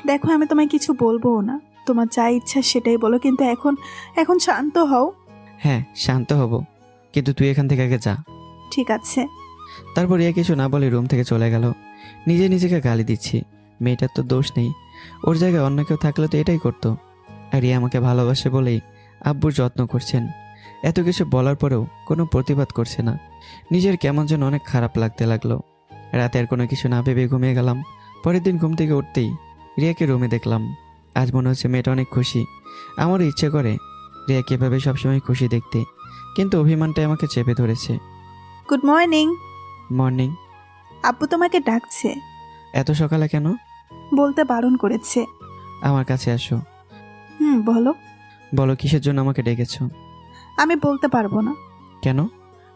দেখো, আমি তোমায় কিছু বলবো না, তোমার যা ইচ্ছা সেটাই বলো, কিন্তু এখন এখন শান্ত হও। হ্যাঁ শান্ত হব, কিন্তু তুই এখান থেকে আগে যা। ঠিক আছে। তারপর রিয়া কিছু না বলে রুম থেকে চলে গেল। নিজে নিজেকে গালি দিচ্ছি, মেয়েটার তো দোষ নেই, ওর জায়গায় অন্য কেউ থাকলে তো এটাই করতো। আর রিয়া আমাকে ভালোবাসে বলেই আব্বুর যত্ন করছেন, এত কিছু বলার পরেও কোনো প্রতিবাদ করছে না। নিজের কেমন যেন অনেক খারাপ লাগতে লাগলো। রাতে আর কোনো কিছু না ভেবে ঘুমিয়ে গেলাম। পরের দিন ঘুম থেকে উঠতেই রিয়াকে রুমে দেখলাম। আজ মনে হচ্ছে মেয়েটা অনেক খুশি। আমারও ইচ্ছে করে রিয়াকে এভাবে সবসময় খুশি দেখতে, কিন্তু অভিমানটাই আমাকে চেপে ধরেছে। Good morning. মর্নিং। আব্বু তোমাকে ডাকছে। এত সকালে কেন? বলতে বারণ করেছে। আমার কাছে আসো। বলো। বলো কিসের জন্য আমাকে ডেকেছো? আমি বলতে পারবো না। কেন?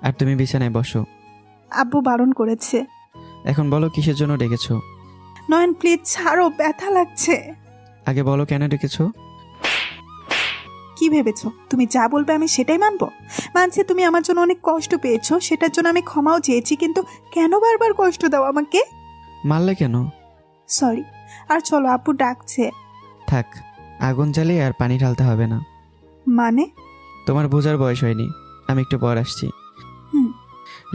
আর তুমি বিছানায় বসো। আব্বু বারণ করেছে। এখন বলো কিসের জন্য ডেকেছো? নয়ন প্লিজ ছাড়ো, ব্যথা লাগছে। আগে বলো কেন ডেকেছো? কি ভেবেছো তুমি যা বলবে আমি সেটাই মানবো? মানছি তুমি আমার জন্য অনেক কষ্ট পেয়েছো, সেটার জন্য আমি ক্ষমাও চেয়েছি, কিন্তু কেন বারবার কষ্ট দাও আমাকে? মারলে কেন? সরি। আর চলো, আব্বু ডাকছে। থাক, আগুন জ্বালিয়ে আর পানি ঢালতে হবে না। মানে? তোমার বোঝার বয়স হয়নি, আমি একটু পর আসছি। হুম।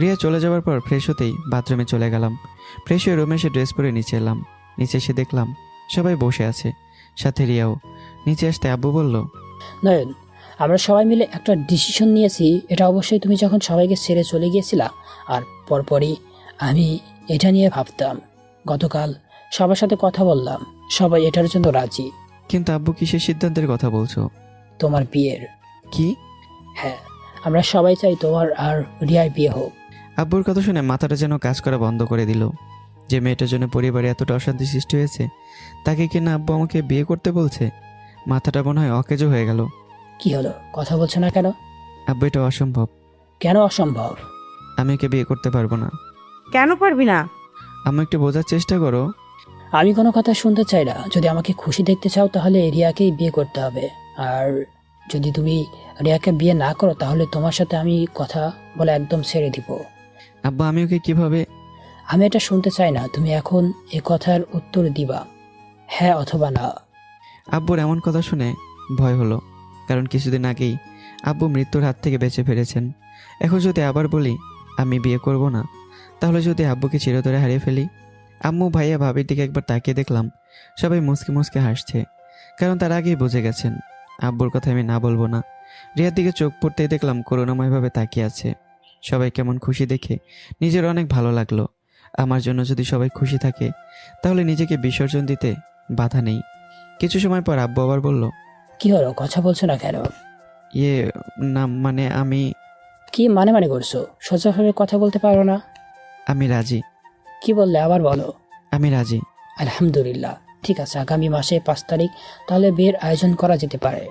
রিয়া চলে যাওয়ার পর ফ্রেশ হতেই বাথরুমে চলে গেলাম। ফ্রেশ হয়ে রুমে এসে ড্রেস পরে নিচে এলাম। নিচে এসে দেখলাম সবাই বসে আছে, সাথে রিয়াও। নিচে আসতে আব্বু বলল, নয়ন, আমরা সবাই মিলে একটা ডিসিশন নিয়েছি। এটা অবশ্যই তুমি যখন সবাইকে ছেড়ে চলে গিয়েছিলা, আর পরপরই আমি এটা নিয়ে ভাবতাম। গতকাল সবার সাথে কথা বললাম, সবাই এটার জন্য রাজি। কিন্তু আব্বু কিসের সিদ্ধান্তের কথা বলছো? তোমার বিয়ের। কি? হ্যাঁ, আমরা সবাই চাই তোমার আর রিয়ার বিয়ে হোক। আব্বুর কথা শুনে মাথাটা যেন কাজ করা বন্ধ করে দিল। যে মেয়েটার জন্য পরিবারে এতটা অশান্তি সৃষ্টি হয়েছে, তাকে কিনা আব্বু আমাকে বিয়ে করতে বলছে। মাথাটা মনে হয় অকেজো হয়ে গেল। কি হলো, কথা বলছো না কেন? আব্বু, এটা অসম্ভব। কেন অসম্ভব? আমি ওকে বিয়ে করতে পারবো না। কেন পারবি না? আমি একটু বোঝার চেষ্টা করো। আমি কোনো কথা শুনতে চাই না। যদি আমাকে খুশি দেখতে চাও তাহলে রিয়াকেই বিয়ে করতে হবে। আর যদি তুমি রিয়াকে বিয়ে না করো তাহলে তোমার সাথে আমি কথা বলে একদম ছেড়ে দিব। আব্বু, আমি ওকে কিভাবে? আমি এটা শুনতে চাই না। তুমি এখন এ কথার উত্তর দিবা হ্যাঁ অথবা না। আব্বুর এমন কথা শুনে ভয় হলো, কারণ কিছুদিন আগেই আব্বু মৃত্যুর হাত থেকে বেঁচে ফিরেছেন। এখন যদি আবার বলি আমি বিয়ে করব না, তাহলে যদি আব্বুকে চিরতরে হারিয়ে ফেলি। আম্মু, ভাইয়া, ভাবির দিকে একবার তাকিয়ে দেখলাম সবাই মুসকে মুসকে হাসছে, কারণ তার আগেই বুঝে গেছেন আব্বুর কথা আমি না বলবো না। রিয়ার দিকে চোখ পড়তেই দেখলাম করুণাময়ভাবে তাকিয়ে আছে। সবাই কেমন খুশি দেখে নিজের অনেক ভালো লাগলো। আমার জন্য যদি সবাই খুশি থাকে, তাহলে নিজেকে বিসর্জন দিতে বাধা নেই। কিছু সময় পর আব্বু আবার বলল, কি হলো, কথা বলছো না কেন? ইয়ে না, মানে আমি কি মানে করছো? সোজাভাবে কথা বলতে পারো না? আমি রাজি। কি বললে, আবার বলো। আমি রাজি। আলহামদুলিল্লাহ। ঠিক আছে, আগামী মাসে 5 তারিখ তাহলে বিয়ের আয়োজন করা যেতে পারে।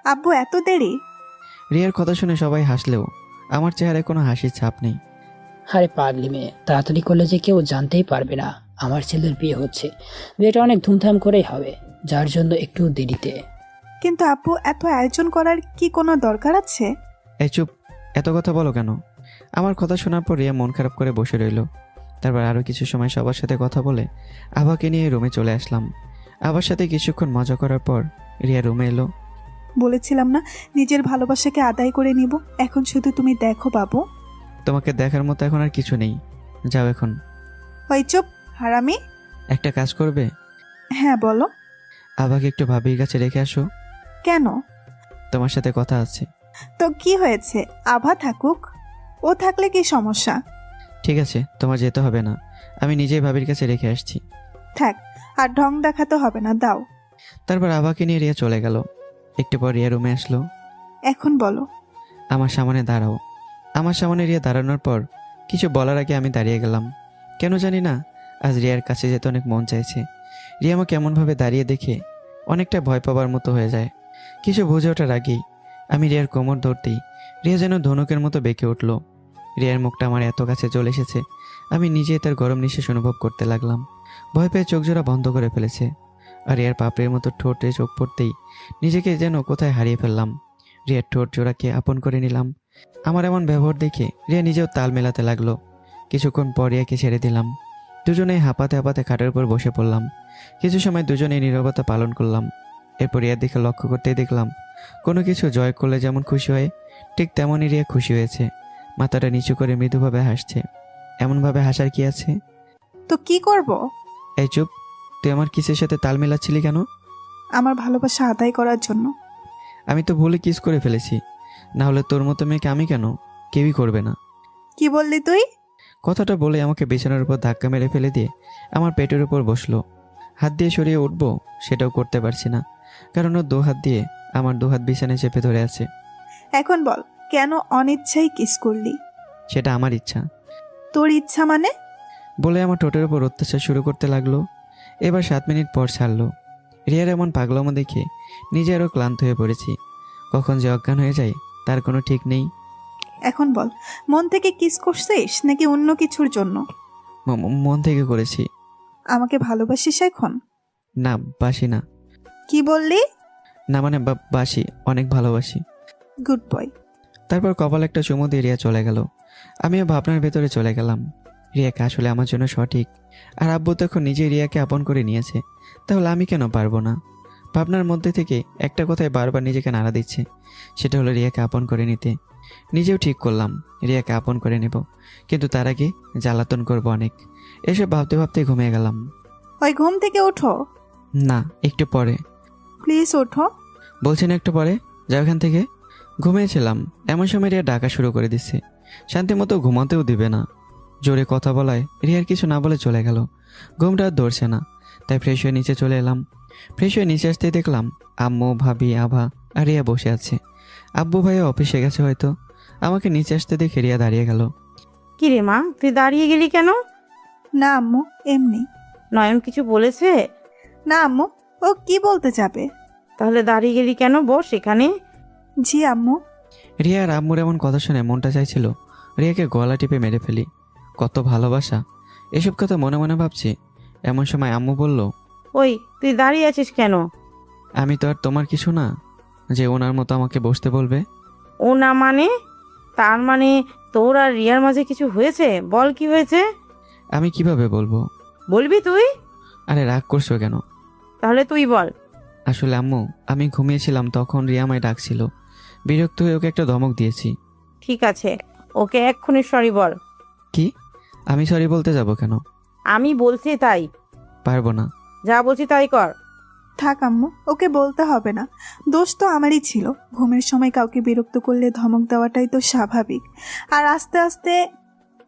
আব্বু এত দেরি? রিয়ার কথা শুনে সবাই হাসলেও আমার চেহারায় কোনো হাসির ছাপ নেই। আরে পাগলি মেয়ে, তাড়াতাড়ি করলে যে কেউ জানতেই পারবে না আমার ছেলের বিয়ে হচ্ছে। বিয়েটা অনেক ধুমধাম করেই হবে, যার জন্য একটু দেরিতে। কিন্তু আব্বু এত আয়োজন করার কি কোনো দরকার আছে? এই চুপ, এত কথা বলো কেন? আমার কথা শোনার পর রিয়া মন খারাপ করে বসে রইল। তারপর আরও কিছু সময় সবার সাথে কথা বলে আভাকে নিয়ে রুমে চলে আসলাম। আবার সাথে কিছুক্ষণ মজা করার পর রিয়া রুমে এলো। বলেছিলাম না নিজের ভালোবাসাকে আদায় করে নিব, এখন শুধু তুমি দেখো বাবু। তোমাকে দেখার মতো এখন আর কিছু নেই, যাও এখন। ওই চুপ হারামি। একটা কাজ করবে? হ্যাঁ বলো। আভাকে একটু ভাবির কাছে রেখে আসো। কেন? তোমার সাথে কথা আছে। তো কি হয়েছে, আভা থাকুক, ও থাকলে কি সমস্যা? ঠিক আছে, তোমার যেতে হবে না, আমি নিজেই ভাবির কাছে রেখে আসছি। থাক, আর ঢং দেখাতে হবে না, দাও। তারপর আভাকে নিয়ে রিয়া চলে গেল। একটু পর রিয়া রুমে আসলো। এখন বলো। আমার সামনে দাঁড়াও। আমার সামনে রিয়া দাঁড়ানোর পর কিছু বলার আগে আমি দাঁড়িয়ে গেলাম। কেন জানি না, আজ রিয়ার কাছে যেতে অনেক মন চাইছে। রিয়া আমাকে এমনভাবে দাঁড়িয়ে দেখে অনেকটা ভয় পাবার মতো হয়ে যায়। কিছু বুঝে ওঠার আগেই আমি রিয়ার কোমর ধরতেই রিয়া যেন ধনুকের মতো বেঁকে উঠল। রিয়ার মুখটা আমার এত কাছে চলে এসেছে, আমি নিজেই তার গরম নিঃশ্বাস অনুভব করতে লাগলাম। ভয় পেয়ে চোখ জোড়া বন্ধ করে ফেলেছে। আর রিয়ার পাপড়ির মতো ঠোঁটে চোখ পড়তেই নিজেকে যেন কোথায় হারিয়ে ফেললাম। রিয়ার ঠোঁট জোড়াকে আপন করে নিলাম। আমার এমন ব্যবহার দেখে রিয়া নিজেও তাল মেলাতে লাগলো। কিছুক্ষণ পর রিয়াকে ছেড়ে দিলাম। দুজনেই হাঁপাতে হাঁপাতে খাটের উপর বসে পড়লাম। কিছু সময় দুজনেই নীরবতা পালন করলাম। এরপর রিয়ার দিকে লক্ষ্য করতেই দেখলাম কোনো কিছু জয় করলে যেমন খুশি হয়, ঠিক তেমনই রিয়া খুশি হয়েছে। মাথাটা নিচু করে মৃদুভাবে হাসছে। এমনভাবে হাসার কি আছে? তো কি করব? এই চুপ, তুই আমার কিসের সাথে তাল মেলাচ্ছিলি কেন? আমার ভালোবাসা আদায় করার জন্য। আমি তো ভুলে কিস করে ফেলেছি, না হলে তোর মতো মেয়েকে আমি কেন, কেউই করবে না। কি বললি তুই? কথাটা বলে আমাকে বিছানার উপর ধাক্কা মেরে ফেলে দিয়ে আমার পেটের উপর বসলো। হাত দিয়ে সরিয়ে উঠবো সেটাও করতে পারছি না, কারণ ওর 2 হাত দিয়ে আমার 2 হাত বিছানায় চেপে ধরে আছে। এখন বল, কেন অনিচ্ছাই কিস করলি? সেটা আমার ইচ্ছা। তোর ইচ্ছা মানে? বলে আমার ঠোঁটের উপর অত্যাচার শুরু করতে লাগলো। এবার 7 মিনিট পর ছাড়লো। রিয়ার এমন পাগলামো দেখে নিজে আরও ক্লান্ত হয়ে পড়েছি। কখন যে অজ্ঞান হয়ে যায় তার কোনো ঠিক নেই। এখন বল, মন থেকে কিস করছিস নাকি অন্য কিছুর জন্য? মন থেকে করেছি। আমাকে ভালোবাসিস এখন? না, বাসি না। কি বললি? না মানে বাসি, অনেক ভালোবাসি। Good boy. তারপর কপাল একটা চুমু দিয়ে রিয়া চলে গেল। আমিও ভাবনার ভেতরে চলে গেলাম। রিয়াকে আসলে আমার জন্য সঠিক, আর আব্বু তো এখন নিজেই রিয়াকে আপন করে নিয়েছে, তাহলে আমি কেন পারবো না? ভাবনার মধ্যে থেকে একটা কথায় বারবার নিজেকে নাড়া দিচ্ছে, সেটা হলো রিয়াকে আপন করে নিতে। নিজেও ঠিক করলাম রিয়াকে আপন করে নেব, কিন্তু তার আগে জ্বালাতন করব অনেক। এসব ভাবতে ভাবতে ঘুমিয়ে গেলাম। ওই ঘুম থেকে ওঠো। না, একটু পরে। প্লিজ ওঠো। বলছেন একটু পরে, যাও এখান থেকে। ঘুমিয়েছিলাম, এমন সময় রিয়া ডাকা শুরু করে দিচ্ছে। শান্তি মতো ঘুমাতেও দিবে না। জোরে কথা বলায় রিয়ার কিছু না বলে চলে গেল। ঘুমটা আর ধরছে না, তাই ফ্রেশ হয়ে নিচে চলে এলাম। ফ্রেশ হয়ে নিচে আসতেই দেখলাম আম্মু, ভাবি, আভা আর রিয়া বসে আছে। আব্বু ভাইয়া অফিসে গেছে হয়তো। আমাকে নিচে আসতে দেখে রিয়া দাঁড়িয়ে গেল। কি রে মা, তুই দাঁড়িয়ে গেলি কেন? না আম্মু, এমনি। নয়ন কিছু বলেছে? না আম্মু, ও কি বলতে যাবে? তাহলে দাঁড়িয়ে গেলি কেন? বস এখানে। জি আম্মু। রিয়া আর আম্মুর এমন কথা শুনে মনটা চাইছিল রিয়াকে গলা টিপে মেরে ফেলি। কত ভালোবাসা! এসব কথা মনে মনে ভাবছি, এমন সময় আম্মু বলল, ওই তুই দাঁড়িয়ে আছিস কেন? আমি তো আর তোমার কিছু না যে ওনার মতো আমাকে বসতে বলবে। ও না মানে? তার মানে তোর আর রিয়ার মাঝে কিছু হয়েছে? বল কি হয়েছে। আমি কিভাবে বলবো? বলবি তুই? আরে রাগ করছো কেন? তাহলে তুই বল। আসলে আম্মু, আমি ঘুমিয়েছিলাম, তখন রিয়া আমায় ডাকছিল। বিরক্ত হয়ে ওকে একটা ধমক দিয়েছি। ঠিক আছে, ওকে এক্ষুনি সরি বল। কি? আমি সরি বলতে যাব কেন? আমি বলছি তাই। পারবো না। যা বলছি তাই কর। থাক আম্মু, ওকে বলতে হবে না। দোষ তো আমারই ছিল। ঘুমের সময় কাউকে বিরক্ত করলে ধমক দেওয়াটাই তো স্বাভাবিক। আর আস্তে আস্তে।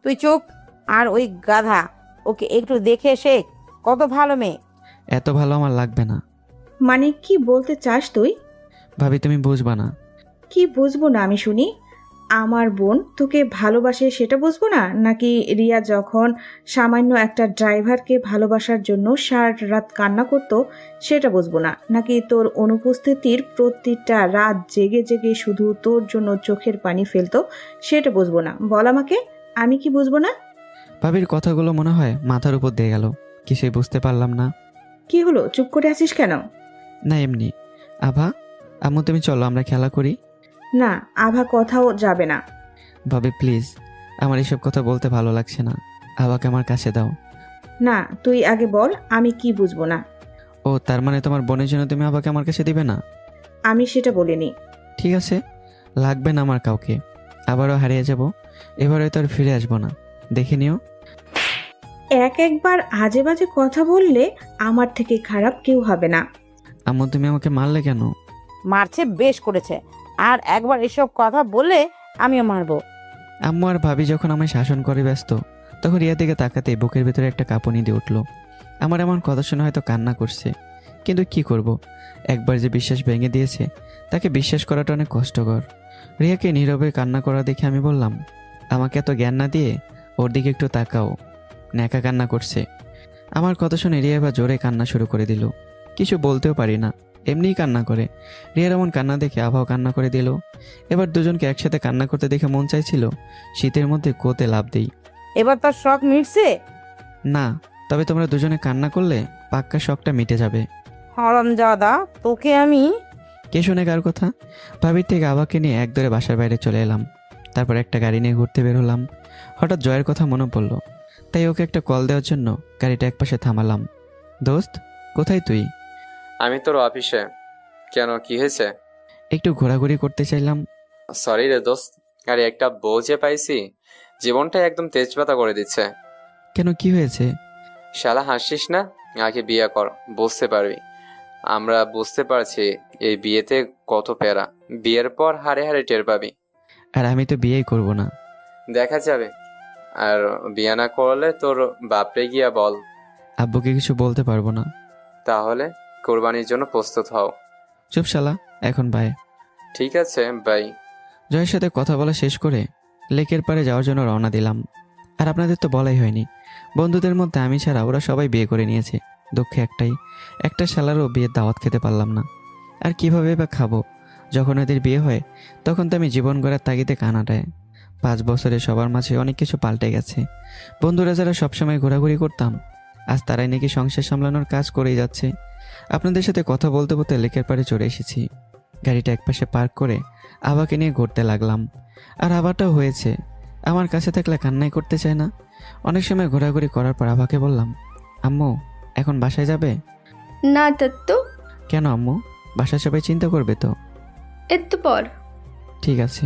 তুই চুপ। আর ওই গাধা, ওকে একটু দেখে শেখ, কত ভালো মেয়ে। এত ভালো আমার লাগবে না। মানে কি বলতে চাস তুই? ভাবি, তুমি বুঝবা না। কি বুঝবো না আমি শুনি? আমার বোন তোকে ভালোবাসে সেটা বুঝবো না, নাকি রিয়া যখন সামান্য একটা ড্রাইভারকে ভালোবাসার জন্য সারা রাত কান্না করতো সেটা বুঝবো না, নাকি তোর অনুপস্থিতির প্রতিটা রাত জেগে জেগে শুধু তোর জন্য চোখের পানি ফেলতো সেটা বুঝবো না? বল আমাকে, আমি কি বুঝবো না? ভাবির কথাগুলো মনে হয় মাথার উপর দিয়ে গেল, কিছুই বুঝতে পারলাম না। কি হলো, চুপ করে আছিস কেন? না এমনি। আভা, আম্মু তুমি চলো আমরা খেলা করি। না, আভা কোথাও যাবে না। ভাবি প্লিজ, আমার এসব কথা বলতে ভালো লাগছে না। আভাকে আমার কাছে দাও। না, তুই আগে বল আমি কি বুঝবো না। ও, তার মানে তোমার বোনের জন্য তুমি আভাকে আমার কাছে দিবে না? আমি সেটা বলিনি। ঠিক আছে, লাগবে না আমার কাউকে। আবারও হারিয়ে যাব, এবারে তো আর ফিরে আসবো না, দেখে নিও। একবার আজে বাজে কথা বললে আমার থেকে খারাপ কেউ হবে না। আম্মু তুমি আমাকে মারলে কেন? মারছে, বেশ করেছে। আর একবার এসব কথা বললে আমিও মারবো। আম্মু আর ভাবি যখন আমায় শাসন করে ব্যস্ত, তখন রিয়া দিকে তাকাতেই বুকের ভিতরে একটা কাঁপুনি দিয়ে উঠলো। আমার এমন কথা শুনে হয়তো কান্না করছে, কিন্তু কি করব, একবার যে বিশ্বাস ভেঙে দিয়েছে তাকে বিশ্বাস করাটা অনেক কষ্টকর। রিয়াকে নীরবে কান্না করা দেখে আমি বললাম, আমাকে এত জ্ঞান না দিয়ে ওর দিকে একটু তাকাও, ন্যাকা কান্না করছে। আমার কথা শুনে রিয়া এবার জোরে কান্না শুরু করে দিল। কিছু বলতেও পারি না, এমনিই কান্না করে। রিয়ার এমন কান্না দেখে আভাও কান্না করে দিল। এবার দুজনকে একসাথে কান্না করতে দেখে মন চাইছিল শীতের মধ্যে কোতে লাভ দেই। এবার তার শখ মিটছে? না, তবে তোমরা দুজনে কান্না করলে পাক্কা শখটা মিটে যাবে। হারামজাদা, তোকে আমি। কে শুনে কার কথা? ভাবির থেকে আভাকে নিয়ে একদরে বাসার বাইরে চলে এলাম। তারপর একটা গাড়ি নিয়ে ঘুরতে বের হলাম। হঠাৎ জয়ের কথা মনে পড়লো, তাই ওকে একটা কল দেওয়ার জন্য গাড়িটা একপাশে থামালাম। দোস্ত, কোথায় তুই? আমি তোর অফিসে। কেন, কি হয়েছে? একটু ঘোরাঘুরি করতে চাইলাম। সরি রে দোস্ত, আরে একটা বউ যে পাইছি, জীবনটা একদম তেজপাতা করে দিচ্ছে। কেন, কি হয়েছে? শালা হাসিস না, আগে বিয়ে কর, বুঝতে পারবি। আমরা বুঝতে পারছি এই বিয়েতে কত প্যারা, বিয়ের পর হারে হারে টের পাবি। আর আমি তো বিয়েই করব না। দেখা যাবে। আর বিয়ে না করলে তোর বাপরে গিয়া বল। আব্বুকে কিছু বলতে পারবো না। তাহলে কোরবানির জন্য প্রস্তুত হও। চুপ শালা, এখন বাই। ঠিক আছে, বাই। জয়ের সাথে কথা বলা শেষ করে লেকের পাড়ে যাওয়ার জন্য রওনা দিলাম। আর আপনাদের তো বলাই হয়নি, বন্ধুদের মধ্যে আমি ছাড়া ওরা সবাই বিয়ে করে নিয়েছে। দুঃখে একটা শালারও বিয়ের দাওয়াত খেতে পারলাম না। আর কিভাবে বা খাবো যখন ওদের বিয়ে হয় তখন তো আমি জীবন গড়ার তাগিদে কানাডায়। 5 বছরে সবার মাঝে অনেক কিছু পাল্টে গেছে। বন্ধুরা যারা সবসময় ঘোরাঘুরি করতাম, আজ তারাই নাকি সংসার সামলানোর কাজ করেই যাচ্ছে। আপনাদের সাথে কথা বলতে বলতে লেকের পাড়ে চলে এসেছি। গাড়িটা একপাশে পার্ক করে আবাকে নিয়ে ঘুরতে লাগলাম। আর আবাটাও হয়েছে, আমার কাছে থাকলে কান্নাই করতে চায় না। অনেক সময় ঘোরাঘুরি করার পর আবাকে বললাম, আম্মু এখন বাসায় যাবে? না তো কেন আম্মু? বাসায় সবাই চিন্তা করবে তো। একটু পর। ঠিক আছে।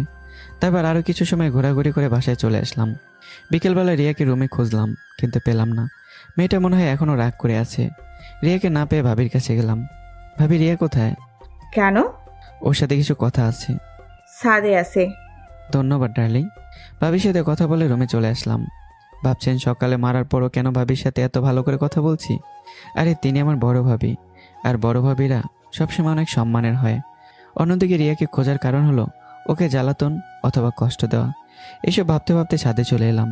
তারপর আরও কিছু সময় ঘোরাঘুরি করে বাসায় চলে আসলাম। বিকেলবেলা রিয়াকে রুমে খুঁজলাম, কিন্তু পেলাম না। মেয়েটা মনে হয় এখনও রাগ করে আছে। রিয়াকে না পেয়ে ভাবির কাছে গেলাম। ভাবি, রিয়া কোথায়? কেন? ওর সাথে কিছু কথা আছে। ছাদে আছে। ধন্যবাদ ডার্লিং। ভাবির সাথে কথা বলে রুমে চলে আসলাম। ভাবছেন সকালে মারার পরও কেন ভাবির সাথে এত ভালো করে কথা বলছি? আরে তিনি আমার বড় ভাবি, আর বড় ভাবিরা সবসময় অনেক সম্মানের হয়। অন্যদিকে রিয়াকে খোঁজার কারণ হলো ওকে জ্বালাতন অথবা কষ্ট দেওয়া। এসব ভাবতে ভাবতে ছাদে চলে এলাম।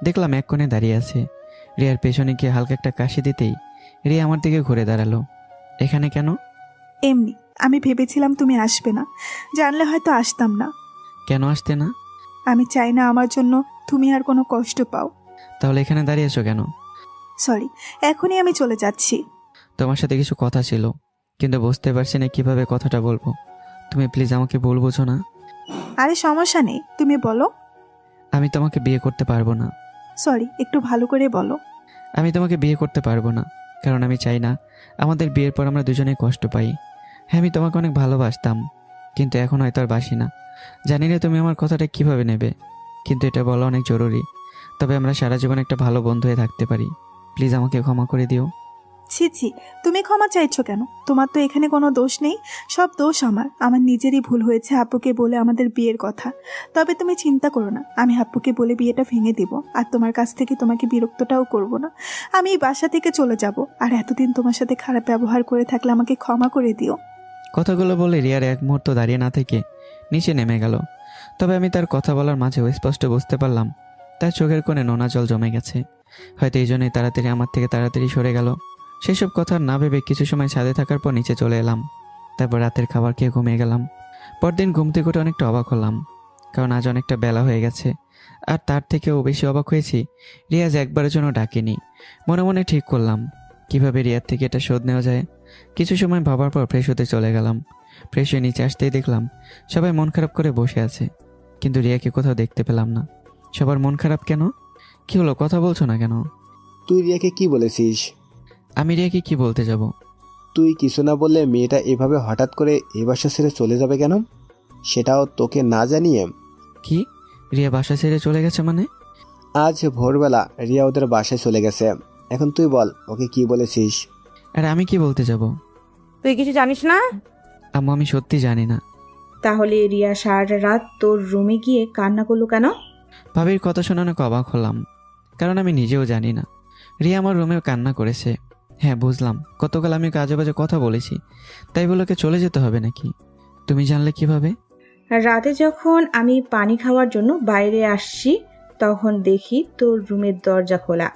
দেখলাম এক কোণে দাঁড়িয়ে আছে। রিয়ার পেছনে গিয়ে হালকা একটা কাশি দিতেই রিয়া আমার দিকে ঘুরে দাঁড়ালো। এখানে কেন? এমনি, আমি ভেবেছিলাম তুমি আসবে না, জানলে হয়তো আসতাম না। কেন আসতে না? আমি চাই না আমার জন্য তুমি আর কোনো কষ্ট পাও। তাহলে এখানে দাঁড়িয়েছো কেন? সরি, এখনই আমি চলে যাচ্ছি। তোমার সাথে কিছু কথা ছিল, কিন্তু বুঝতে পারছি না কিভাবে কথাটা বলবো। তুমি প্লিজ আমাকে ভুল বোঝো না। আরে সমস্যা নেই, তুমি বলো। আমি তোমাকে বিয়ে করতে পারবো না। সরি, একটু ভালো করে বলো। আমি তোমাকে বিয়ে করতে পারবো না, কারণ আমি চাই না আমাদের বিয়ের পর আমরা দুজনেই কষ্ট পাই। হ্যাঁ, আমি তোমাকে অনেক ভালোবাসতাম, কিন্তু এখন হয়তো আর বাসি না। জানি না তুমি আমার কথাটা কিভাবে নেবে, কিন্তু এটা বলা অনেক জরুরি। তবে আমরা সারা জীবন একটা ভালো বন্ধু হয়ে থাকতে পারি। প্লিজ আমাকে ক্ষমা করে দিও। ছি ছি, তুমি ক্ষমা চাইছো কেন? তোমার তো এখানে কোনো দোষ নেই, সব দোষ আমার নিজেরই ভুল হয়েছে আব্বুকে বলে আমাদের বিয়ের কথা। তবে তুমি চিন্তা করো না, আমি আব্বুকে বলে বিয়েটা ভেঙে দিব, আর তোমার কাছ থেকে তোমাকে বিরক্তটাও করব না। আমি এই বাসা থেকে চলে যাব, আর এতদিন তোমার সাথে খারাপ ব্যবহার করে থাকলে আমাকে ক্ষমা করে দিও। কথাগুলো বলে রিয়ার এক মুহূর্ত দাঁড়িয়ে না থেকে নিচে নেমে গেল। তবে আমি তার কথা বলার মাঝেও স্পষ্ট বুঝতে পারলাম তার চোখের কোণে নোনা জল জমে গেছে। হয়তো এই জন্যই তাড়াতাড়ি আমার থেকে তাড়াতাড়ি সরে গেল। সেসব কথা না ভেবে কিছু সময় ছাদে থাকার পর নিচে চলে এলাম। তারপর রাতের খাবার খেয়ে ঘুমিয়ে গেলাম। পরদিন ঘুম থেকে উঠে অনেকটা অবাক হলাম, কারণ আজ অনেকটা বেলা হয়ে গেছে। আর তার থেকেও বেশি অবাক হয়েছি রিয়াজ একবারের জন্য ডাকেনি। মনে মনে ঠিক করলাম কিভাবে রিয়ার থেকে এটা শোধ নেওয়া যায়। কিছু সময় ভাবার পর ফ্রেশ হতে চলে গেলাম। ফ্রেশ হয়ে নিচে আসতেই দেখলাম সবাই মন খারাপ করে বসে আছে, কিন্তু রিয়াকে কোথাও দেখতে পেলাম না। সবার মন খারাপ কেন? কি হলো, কথা বলছো না কেন? তুই রিয়াকে কি বলেছিস? আমি রিয়াকে কি বলতে যাব? তুই কিছু না বললে মেয়েটা এভাবে হঠাৎ করে এ বাসা ছেড়ে চলে যাবে কেন, সেটাও তোকে না জানিয়ে? কি, রিয়া বাসা ছেড়ে চলে গেছে মানে? আজ ভোরবেলা রিয়া ওদের বাসায় চলে গেছে। এখন তুই বল ওকে কি বলেছিস? আরে আমি কি বলতে যাব? তুই কিছু জানিস না? আম্মু, আমি সত্যি জানি না। তাহলে রিয়া সারা রাত তোর রুমে গিয়ে কান্না করলো কেন? ভাবির কথা শুনে অনেক অবাক হলাম, কারণ আমি নিজেও জানি না। রিয়া আমার রুমেও কান্না করেছে। হ্যাঁ বুঝলাম, গতকাল আমি আজে বাজে কথা বলেছি, তাই বলে ওকে চলে যেতে হবে নাকি? তুমি জানলে কিভাবে? রাতে যখন আমি পানি খাওয়ার জন্য বাইরে আসছি তখন দেখি তোর রুমের দরজা খোলা।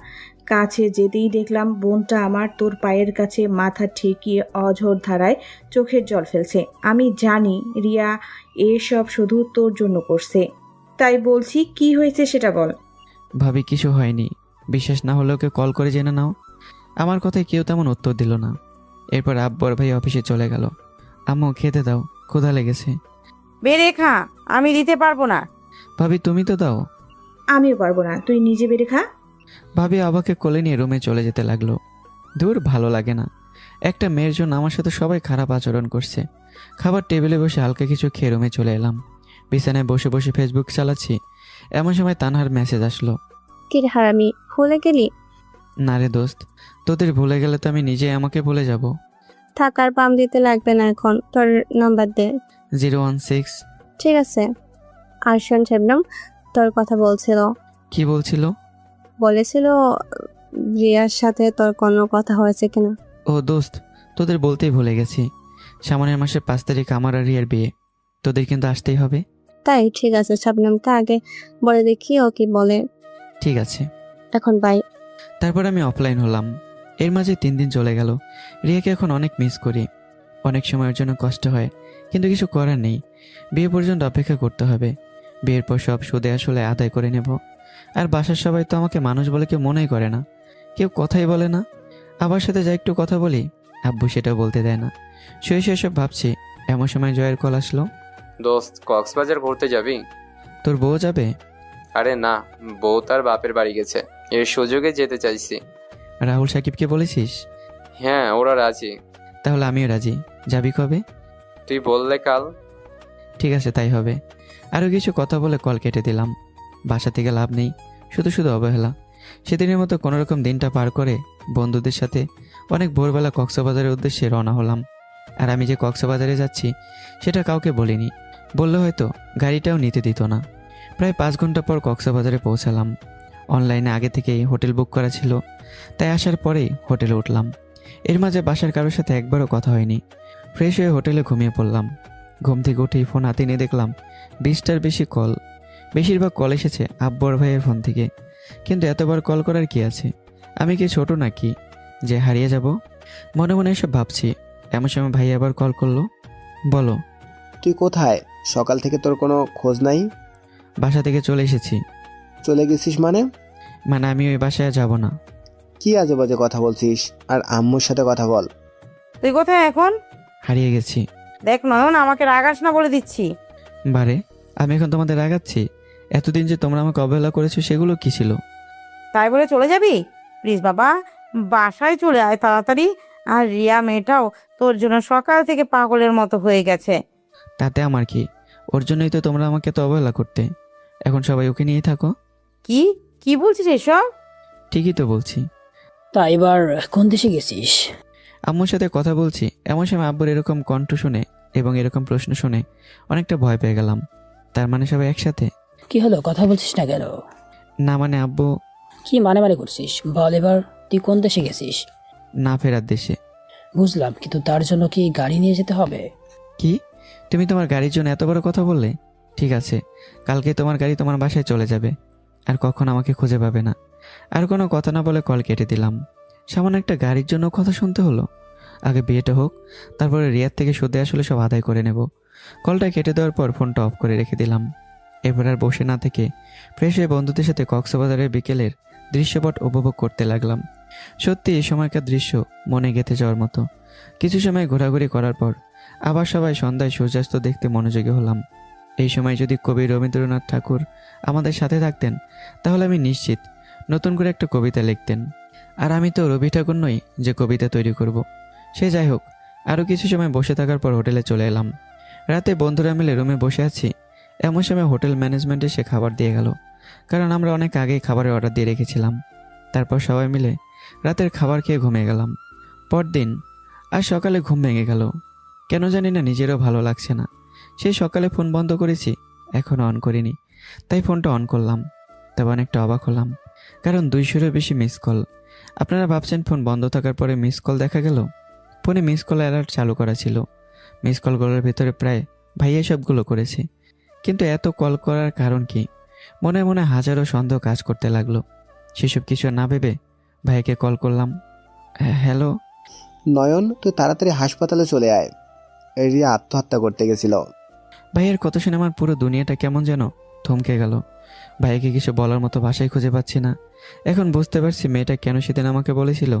কাছে যেতেই দেখলাম বোনটা আমার তোর পায়ের কাছে মাথা ঠেকিয়ে অঝোর ধারায় চোখের জল ফেলছে। আমি জানি রিয়া এসব শুধু তোর জন্য করছে, তাই বলছি কি হয়েছে সেটা বল। ভাবি, কিছু হয়নি। বিশ্বাস না হলে ওকে কল করে জেনে নাও। আমার কথায় কেউ তেমন উত্তর দিল না। এরপর আব্বর ভাই অফিসে চলে গেল। আম্মু, খেতে দাও, ক্ষুধা লেগেছে। বেড়ে খা, আমি দিতে পারবো না। ভাবি, তুমি তো দাও। আমিও পারবো না, তুই নিজে বেড়ে খা। ভাবি আবাকে কোলে নিয়ে রুমে চলে যেতে লাগলো। দূর, ভালো লাগে না। একটা মেয়ের জন্য আমার সাথে সবাই খারাপ আচরণ করছে। খাবার টেবিলে বসে হালকা কিছু খেয়ে রুমে চলে এলাম। বিছানায় বসে বসে ফেসবুক চালাচ্ছি, এমন সময় তানহার মেসেজ আসলো। কি রে হারামি, ভুলে গেলি? না রে দোস্ত, তোদের ভুলে গেলে তো আমি নিজে আমাকে ভুলে যাব। থাকার পাম দিতে লাগবে না, এখন তোর নাম্বার দে। 016। ঠিক আছে। আর শোন শবনম, তোর কথা বলছিল। কি বলছিল? বলেছিল রিয়ার সাথে তোর কোনো কথা হয়েছে কিনা। ও দোস্ত, তোদের বলতেই ভুলে গেছি। সামনের মাসের 5 তারিখ আমার আর রিয়ার বিয়ে। তোদের কিন্তু আসতেই হবে। তাই ঠিক আছে, শবনমকে আগে বলে দেখি ও কি বলে। ঠিক আছে, এখন বাই। তারপর আমি অফলাইন হলাম। এর মাঝে 3 দিন চলে গেল। রিয়াকে এখন অনেক মিস করি। অনেক সময়ের জন্য কষ্ট হয়, কিন্তু কিছু করার নেই। বিয়ে পর্যন্ত অপেক্ষা করতে হবে। বিয়ের পর সব সুদে আসলে আদায় করে নেব। আর বাসার সবাই তো আমাকে মানুষ বলে কেউ মনেই করে না, কেউ কথাই বলে না। আবার সাথে যা একটু কথা বলি, আব্বু সেটা বলতে দেয় না। শুয়ে শুয়ে সব ভাবছি, এমন সময় জয়ের কল আসলো। দোস্ত, কক্সবাজার ঘুরতে যাবি? তোর বউ যাবে? আরে না, বউ তার বাপের বাড়ি গেছে, এর সুযোগে যেতে চাইছি। রাহুল সাকিবকে বলেছিস? হ্যাঁ, ওরা রাজি। তাহলে আমিও রাজি। যাবি কবে? তুই বললে কাল। ঠিক আছে, তাই হবে। আরও কিছু কথা বলে কল কেটে দিলাম। বাসা থেকে লাভ নেই, শুধু শুধু অবহেলা। সেদিনের মতো কোনোরকম দিনটা পার করে বন্ধুদের সাথে অনেক ভোরবেলা কক্সবাজারের উদ্দেশ্যে রওনা হলাম। আর আমি যে কক্সবাজারে যাচ্ছি সেটা কাউকে বলিনি, বললে হয়তো গাড়িটাও নিতে দিত না। প্রায় 5 ঘন্টা পর কক্সবাজারে পৌঁছালাম। অনলাইনে আগে থেকেই হোটেল বুক করা ছিল, তাই আসার পরেই হোটেলে উঠলাম। এর মাঝে বাসার কারোর সাথে একবারও কথা হয়নি। ফ্রেশ হয়ে হোটেলে ঘুমিয়ে পড়লাম। ঘুম থেকে উঠেই ফোন হাতে নিয়ে দেখলাম 20টার বেশি কল। বেশিরভাগ কল এসেছে আব্বর ভাইয়ের ফোন থেকে। কিন্তু এতবার কল করার কি আছে? আমি কি ছোট নাকি যে হারিয়ে যাব? মনে মনে এসব ভাবছি, এমন সময় ভাই আবার কল করলো। বলো। তুই কোথায়? সকাল থেকে তোর কোনো খোঁজ নাই। বাসা থেকে চলে এসেছি। চলে গেছিস মানে? মানে আমি ওই বাসায় যাব না। কি আজে বাজে কথা বলছিস? আর আম্মুর সাথে কথা বল। তুই কোথায় এখন? হারিয়ে গেছি। দেখ নয়ন, আমাকে রাগাস না বলে দিচ্ছি। বারে, আমি এখন তোমাদের রাগাচ্ছি? এতদিন যে তোমরা আমাকে অবহেলা করেছো সেগুলো কি ছিল? তাই বলে চলে যাবি? প্লিজ বাবা, বাসায় চলে আয় তাড়াতাড়ি। আর রিয়া মেয়েটাও তোর জন্য সকাল থেকে পাগলের মতো হয়ে গেছে। তাতে আমার কি? ওর জন্যই তো তোমরা আমাকে তো অবহেলা করতে। এখন সবাই ওকে নিয়েই থাকো। কি কি বলছিস এসব? ঠিকই তো বলছি। তা এবার কোন দেশে গেছিস? আম্মুর সাথে কথা বলছি, এমন সময় আব্বুর এরকম কণ্ঠ শুনে এবং এরকম প্রশ্ন শুনে অনেকটা ভয় পেয়ে গেলাম। তার মানে সবাই একসাথে? কি হলো, কথা বলছিস না কেন? না মানে আব্বু। কি মানে মানে করছিস বল এবার, তুই কোন দেশে গেছিস? না ফেরার দেশে। বুঝলাম, কিন্তু তার জন্য কি গাড়ি নিয়ে যেতে হবে? কি? তুমি তোমার গাড়ির জন্য এত বড় কথা বললে? ঠিক আছে, কালকে তোমার গাড়ি তোমার বাসায় চলে যাবে, আর কখন আমাকে খুঁজে পাবে না। আর কোনো কথা না বলে কল কেটে দিলাম। সামান্য একটা গাড়ির জন্য কথা শুনতে হলো? আগে বিয়েটা হোক, তারপরে রিয়াদ থেকে সুদে আসলে সব আদায় করে নেব। কলটা কেটে দেওয়ার পর ফোনটা অফ করে রেখে দিলাম। এবার আর বসে না থেকে ফ্রেশ হয়ে বন্ধুদের সাথে কক্সবাজারের বিকেলের দৃশ্যপট উপভোগ করতে লাগলাম। সত্যি এই সময়কার দৃশ্য মনে গেঁথে যাওয়ার মতো। কিছু সময় ঘোরাঘুরি করার পর আবার সবাই সন্ধ্যায় সূর্যাস্ত দেখতে মনোযোগী হলাম। এই সময় যদি কবি রবীন্দ্রনাথ ঠাকুর আমাদের সাথে থাকতেন, তাহলে আমি নিশ্চিত নতুন করে একটা কবিতা লিখতেন। আর আমি তো রবি ঠাকুর নই যে কবিতা তৈরি করব। সে যাই হোক, আরও কিছু সময় বসে থাকার পর হোটেলে চলে এলাম। রাতে বন্ধুরা মিলে রুমে বসে আছি, এমন সময় হোটেল ম্যানেজমেন্ট এসে খাবার দিয়ে গেল, কারণ আমরা অনেক আগেই খাবারের অর্ডার দিয়ে রেখেছিলাম। তারপর সবাই মিলে রাতের খাবার খেয়ে ঘুমিয়ে গেলাম। পরদিন আর সকালে ঘুম ভেঙে গেল। কেন জানি না, নিজেরও ভালো লাগছে না। সেই সকালে ফোন বন্ধ করেছি, এখনও অন করিনি, তাই ফোনটা অন করলাম। তবে অনেকটা অবাক হলাম, কারণ 200-এরও বেশি মিস কল। আপনারা ভাবছেন ফোন বন্ধ থাকার পরে মিস কল দেখা গেল? ফোনে মিস কল অ্যালার্ট চালু করা ছিল। মিস কলগুলোর ভিতরে প্রায় ভাইয়া সবগুলো করেছে। কিন্তু এত কল করার কারণ কি? মনে মনে হাজারো সন্দেহ কাজ করতে লাগলো। সেসব কিছু না ভেবে ভাইকে কল করলাম। হ্যালো নয়ন, তুই তাড়াতাড়ি হাসপাতালে চলে আয়। রিয়া আত্মহত্যা করতে গেছিল। ভাইয়ের কথা শুনে আমার পুরো দুনিয়াটা কেমন যেন থমকে গেল। ভাইকে কিছু বলার মতো ভাষাই খুঁজে পাচ্ছি না। এখন বুঝতে পারছি মেয়েটা কেন সেদিন আমাকে বলেছিল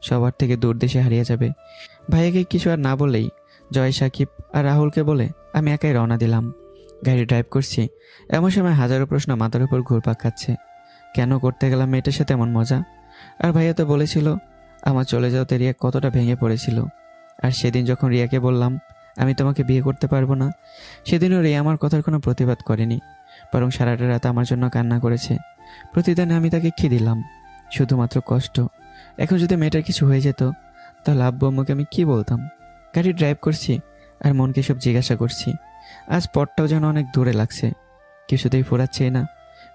সবার থেকে দূর দেশে হারিয়ে যাবে। ভাইকে কিছু আর না বলেই জয়, সাকিব আর রাহুলকে বলে আমি একাই রওনা দিলাম। গাড়ি ড্রাইভ করছি, এমন সময় হাজারো প্রশ্ন মাথার উপর ঘুরপাক খাচ্ছে। কেন করতে গেলাম মেয়েটার সাথে এমন মজা? আর ভাইয়া তো বলেছিল আমার চলে যাওয়াতে রিয়া কতটা ভেঙে পড়েছিল। আর সেদিন যখন রিয়াকে বললাম আমি তোমাকে বিয়ে করতে পারবো না, সেদিনও রিয়া আমার কথার কোনো প্রতিবাদ করেনি, বরং সারাটা রাত আমার জন্য কান্না করেছে। প্রতিদিন আমি তাকে কি দিলাম? শুধুমাত্র কষ্ট। এখন যদি মেয়েটার কিছু হয়ে যেত, তাহলে আব্বু আম্মুকে আমি কি বলতাম? গাড়ি ড্রাইভ করছি আর মনকে সব জিজ্ঞাসা করছি। আজ পথটাও যেন অনেক দূরে লাগছে, কিছুতেই ফোরাচ্ছে না।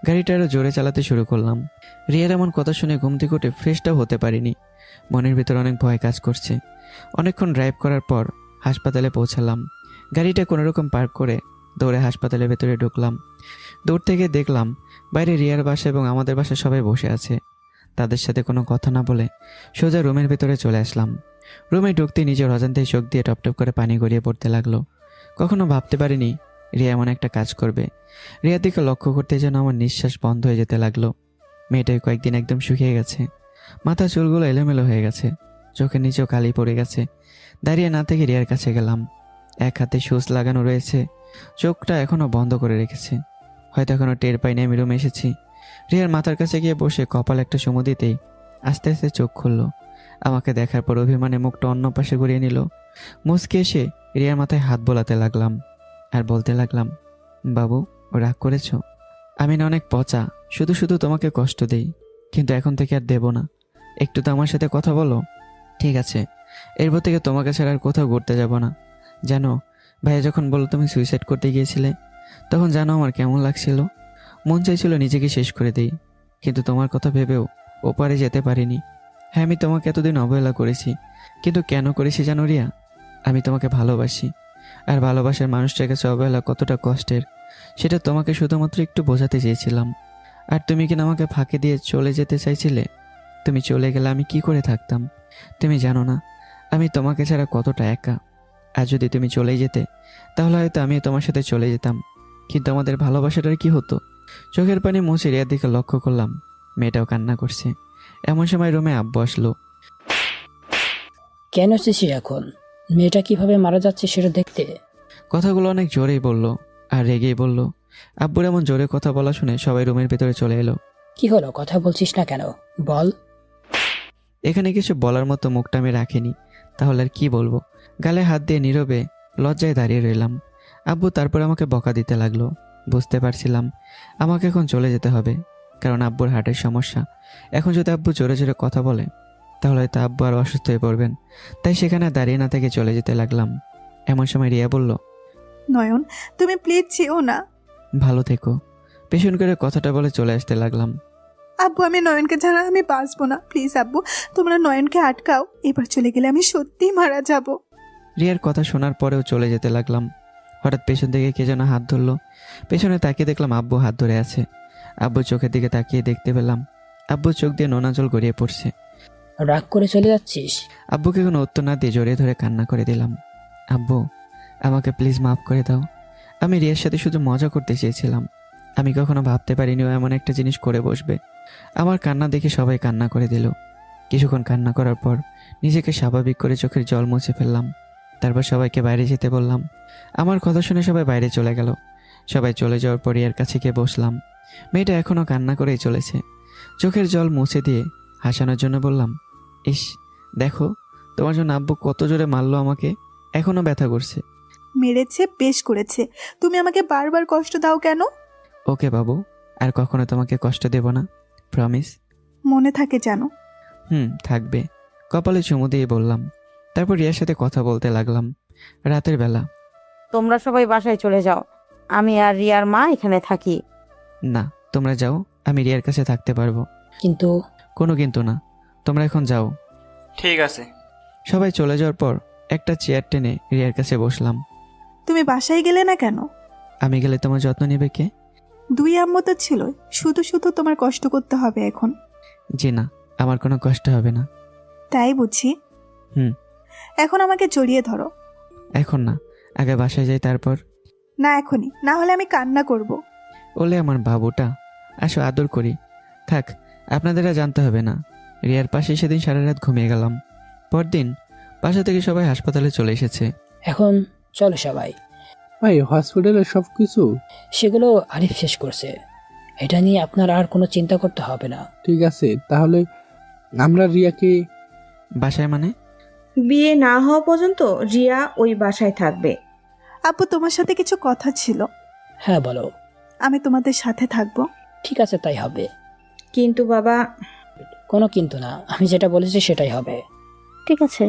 গাড়িটা আরও জোরে চালাতে শুরু করলাম। রিয়ার এমন কথা শুনে ঘুম থেকে উঠে ফ্রেশটাও হতে পারিনি। মনের ভিতর অনেক ভয় কাজ করছে। অনেকক্ষণ ড্রাইভ করার পর হাসপাতালে পৌঁছালাম। গাড়িটা কোনোরকম পার্ক করে দৌড়ে হাসপাতালের ভেতরে ঢুকলাম। দূর থেকে দেখলাম বাইরে রিয়ার বাসা এবং আমাদের বাসা সবাই বসে আছে। তাদের সাথে কোনো কথা না বলে সোজা রুমের ভেতরে চলে আসলাম। রুমে ঢুকতে নিজের অজান্তে চোখ দিয়ে টপটপ করে পানি গড়িয়ে পড়তে লাগলো। কখনো ভাবতে পারিনি রিয়া এমন একটা কাজ করবে। রিয়ার দিকে লক্ষ্য করতে যেন আমার নিঃশ্বাস বন্ধ হয়ে যেতে লাগলো। মেয়েটাই কয়েকদিন একদম শুকিয়ে গেছে, মাথা চুলগুলো এলোমেলো হয়ে গেছে, চোখের নিচেও কালি পড়ে গেছে। দাঁড়িয়ে না থেকে রিয়ার কাছে গেলাম। এক হাতে শুজ লাগানো রয়েছে, চোখটা এখনো বন্ধ করে রেখেছে। হয়তো এখনো টের পাইনি আমি রুমে এসেছি। রিয়ার মাথার কাছে গিয়ে বসে কপাল একটা চুমু দিতেই আস্তে আস্তে চোখ খুললো। আমাকে দেখার পর অভিমানে মুখটা অন্য পাশে ঘুরিয়ে নিল। মুচকে এসে রিয়ার মাথায় হাত বোলাতে লাগলাম আর বলতে লাগলাম, বাবু রাগ করেছো? আমি না অনেক পচা, শুধু শুধু তোমাকে কষ্ট দেই, কিন্তু এখন থেকে আর দেব না। একটু তো আমার সাথে কথা বলো। ঠিক আছে, এরপর থেকে তোমাকে ছাড়া আর কোথাও ঘুরতে যাব না। জানো ভাইয়া যখন বললো তুমি সুইসাইড করতে গিয়েছিলে, তখন জানো আমার কেমন লাগছিল? মন চাইছিল নিজেকে শেষ করে দিই, কিন্তু তোমার কথা ভেবেও ওপারে যেতে পারিনি। হ্যাঁ, আমি তোমাকে এতদিন অবহেলা করেছি, কিন্তু কেন করেছি জানো রিয়া? আমি তোমাকে ভালোবাসি, আর ভালোবাসার মানুষটার কাছে অবহেলা কতটা কষ্টের সেটা তোমাকে শুধুমাত্র একটু বোঝাতে চেয়েছিলাম। আর তুমি কিনা আমাকে ফাঁকি দিয়ে চলে যেতে চাইছিলে। তুমি চলে গেলে আমি কি করে থাকতাম? তুমি জানো না আমি তোমাকে ছাড়া কতটা একা। আর যদি তুমি চলেই যেতে, তাহলে হয়তো আমিও তোমার সাথে চলে যেতাম, কিন্তু আমাদের ভালোবাসাটার কি হতো? চোখের পানি মুছে রিয়ার দিকে লক্ষ্য করলাম, মেয়েটাও কান্না করছে। এমন সময় রুমে আব্বু আসলো। কেন এসেছি এখন? মেয়েটা কিভাবে মারা যাচ্ছে সেটা দেখতে। কথাগুলো অনেক জোরেই বলল আর রেগেই বলল। আব্বুর এমন জোরে কথা বলা শুনে সবাই রুমের ভেতরে চলে এলো। কি হলো, কথা বলছিস না কেন? বল। এখানে কিছু বলার মতো মুখটা আমি রাখিনি, তাহলে আর কি বলবো? গালে হাত দিয়ে নীরবে লজ্জায় দাঁড়িয়ে রইলাম। আব্বু তারপর আমাকে বকা দিতে লাগলো। বুঝতে পারছিলাম আমাকে এখন চলে যেতে হবে, কারণ আব্বুর হার্টের সমস্যা। এখন যদি আব্বু জোরে জোরে কথা বলে, তাহলে হয়তো আব্বু আর অসুস্থ হয়ে পড়বেন। তাই সেখানে দাঁড়িয়ে না থেকে চলে যেতে লাগলাম। এমন সময় রিয়া বলল, নয়ন তুমি প্লিজ যেও না। ভালো থেকো। পেছন করে কথাটা বলে চলে আসতে লাগলাম। আব্বু আমি নয়নকে ছাড়া আমি বাঁচবো না, প্লিজ আব্বু তোমরা নয়নকে আটকাও, এবার চলে গেলে আমি সত্যিই মারা যাব। রিয়ার কথা শোনার পরেও চলে যেতে লাগলাম। হঠাৎ পেছন থেকে কে যেন হাত ধরলো। পেছনে তাকিয়ে দেখলাম আব্বু হাত ধরে আছে। আব্বু চোখের দিকে তাকিয়ে দেখতে পেলাম আব্বু চোখ দিয়ে নোনা জল গড়িয়ে পড়ছে। রাগ করে চলে যাচ্ছিস? আব্বুকে কোনো উত্তর না দিয়ে জড়িয়ে ধরে কান্না করে দিলাম। আব্বু আমাকে প্লিজ মাফ করে দাও। আমি রিয়ার সাথে শুধু মজা করতে চেয়েছিলাম। আমি কখনো ভাবতে পারিনি ও এমন একটা জিনিস করে বসবে। আমার কান্না দেখে সবাই কান্না করে দিল। কিছুক্ষণ কান্না করার পর নিজেকে স্বাভাবিক করে চোখের জল মুছে ফেললাম। তারপর সবাইকে বাইরে যেতে বললাম। আমার কথা শুনে সবাই বাইরে চলে গেল। সবাই চলে যাওয়ার পর রিয়ার কাছে গিয়ে বসলাম। মেয়েটা এখনও কান্না করেই চলেছে। চোখের জল মুছে দিয়ে হাসানোর জন্য বললাম, ইস দেখো তোমার জন্য আব্বু কত জোরে মারলো আমাকে, এখনও ব্যথা করছে। মেরেছে, বেশ করেছে। তুমি আমাকে বারবার কষ্ট দাও কেন? ওকে বাবু, আর কখনো তোমাকে কষ্ট দেব না, প্রমিস। মনে থাকে জানো। থাকবে। কপালে চুমু দিয়ে বললাম। তারপর রিয়ার সাথে কথা বলতে লাগলাম। রাতের বেলা। তোমরা সবাই বাসায় চলে যাও, আমি আর রিয়ার মা এখানে থাকি। না তোমরা যাও, আমি রিয়ার কাছে থাকতে পারবো। কিন্তু কোনো কিন্তু না, তোমরা এখন যাও। ঠিক আছে। সবাই চলে যাওয়ার পর একটা চেয়ার টেনে রিয়ার কাছে বসলাম। তুমি বাসায় গেলে না কেন? আমি গেলে তোমার যত্ন নেবে কে? দুই আম্মু তো ছিল, শুধু শুধু তোমার কষ্ট করতে হবে এখন। জি না, আমার কোনো কষ্ট হবে না। তাই বুঝি। এখন আমাকে জড়িয়ে ধরো। এখন না, আগে বাসায় যাই তারপর। না এখনই, না হলে আমি কান্না করব। ওলে আমার বাবুটা, আসো আদর করি। থাক, আপনাদের আর জানতে হবে না। রিয়ার পাশে সেদিন সারা রাত ঘুমিয়ে গেলাম। পরদিন বাসা থেকে সবাই হাসপাতালে চলে এসেছে। এখন চলো সবাই। ভাই হসপিটালের সব কিছু সেগুলো আরিফ শেষ করছে, এটা নিয়ে আপনার আর কোনো চিন্তা করতে হবে না। ঠিক আছে, তাহলে আমরা রিয়াকে বাসায় মানে? বিয়ে না হওয়া পর্যন্ত রিয়া ওই বাসায় থাকবে। আপু তোমার সাথে কিছু কথা ছিল। হ্যাঁ বলো। আমি তোমাদের সাথে থাকবো। ঠিক আছে, তাই হবে। কিন্তু বাবা। কোনো কিন্তু না, আমি যেটা বলেছি সেটাই হবে। ঠিক আছে।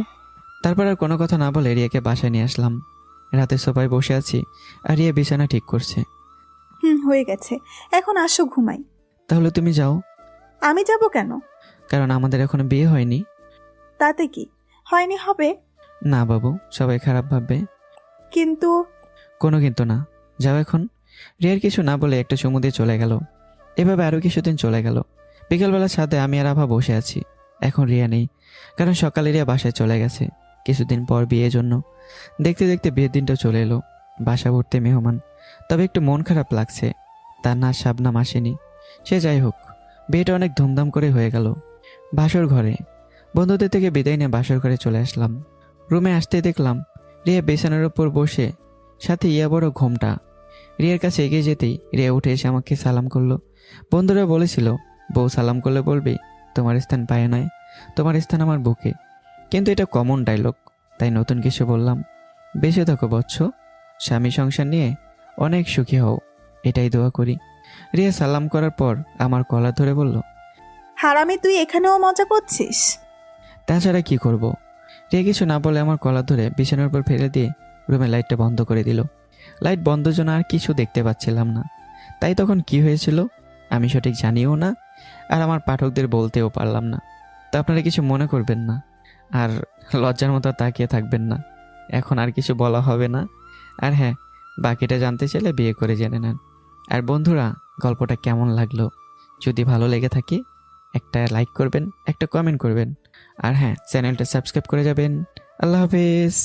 তারপর আর কোনো কথা না বলে রিয়াকে বাসায় নিয়ে আসলাম। রাতে সোফায় বসে আছি আর রিয়া বিছানা ঠিক করছে। হয়ে গেছে, এখন আসো ঘুমাই। তাহলে তুমি যাও। আমি যাব কেন? কারণ আমাদের এখনো বিয়ে হয়নি। তাতে কি হয়নি হবে? না বাবু, সবাই খারাপ ভাববে। কিন্তু কোনো কিন্তু না, যাও এখন। রিয়ার কিছু না বলে একটা চুমু দিয়ে চলে গেল। এভাবে আরও কিছুদিন চলে গেল। বিকেলবেলা ছাদে আমি আর আভা বসে আছি। এখন রিয়া নেই, কারণ সকালে রিয়া বাসায় চলে গেছে কিছুদিন পর বিয়ের জন্য। দেখতে দেখতে বিয়ের দিনটা চলে এলো। বাসা ভর্তি মেহমান, তবে একটু মন খারাপ লাগছে, তার না শাবনাম আসেনি। সে যাই হোক, বিয়েটা অনেক ধুমধাম করে হয়ে গেল। বাসর ঘরে বন্ধুদের থেকে বিদায় নিয়ে বাসর ঘরে চলে আসলাম। রুমে আসতেই দেখলাম রিয়া বিছানার উপর বসে, সাথে ইয়া বড় ঘোমটা। রিয়ার কাছে এগিয়ে যেতেই রিয়া উঠে এসে আমাকে সালাম করলো। বন্ধুরা বলেছিল, বউ সালাম করলে বলবি তোমার স্থান পায়ে নয়, তোমার স্থান আমার বুকে। কিন্তু এটা কমন ডায়লগ, তাই নতুন কিছু বললাম। বেঁচে থাকো বৎস, স্বামী সংসার নিয়ে অনেক সুখী হও, এটাই দোয়া করি। রিয়া সালাম করার পর আমার কলার ধরে বলল, হারামি, তুই এখানেও মজা করছিস? তাছাড়া কি করব। রিয়া কিছু না বলে আমার কলার ধরে বিছানার উপর ফেলে দিয়ে রুমের লাইটটা বন্ধ করে দিল। লাইট বন্ধর জন্য আর কিছু দেখতে পাচ্ছিলাম না, তাই তখন কি হয়েছিল আমি সঠিক জানিও না, আর আমার পাঠকদের বলতেও পারলাম না। তো আপনারা কিছু মনে করবেন না, আর লজ্জার মতো তাকিয়ে থাকবেন না। এখন আর কিছু বলা হবে না। আর হ্যাঁ, বাকিটা জানতে চাইলে বিয়ে করে জেনে নেন। আর বন্ধুরা, গল্পটা কেমন লাগলো যদি ভালো লেগে থাকে একটা লাইক করবেন, একটা কমেন্ট করবেন, আর হ্যাঁ, চ্যানেলটা সাবস্ক্রাইব করে যাবেন। আল্লাহ হাফেজ।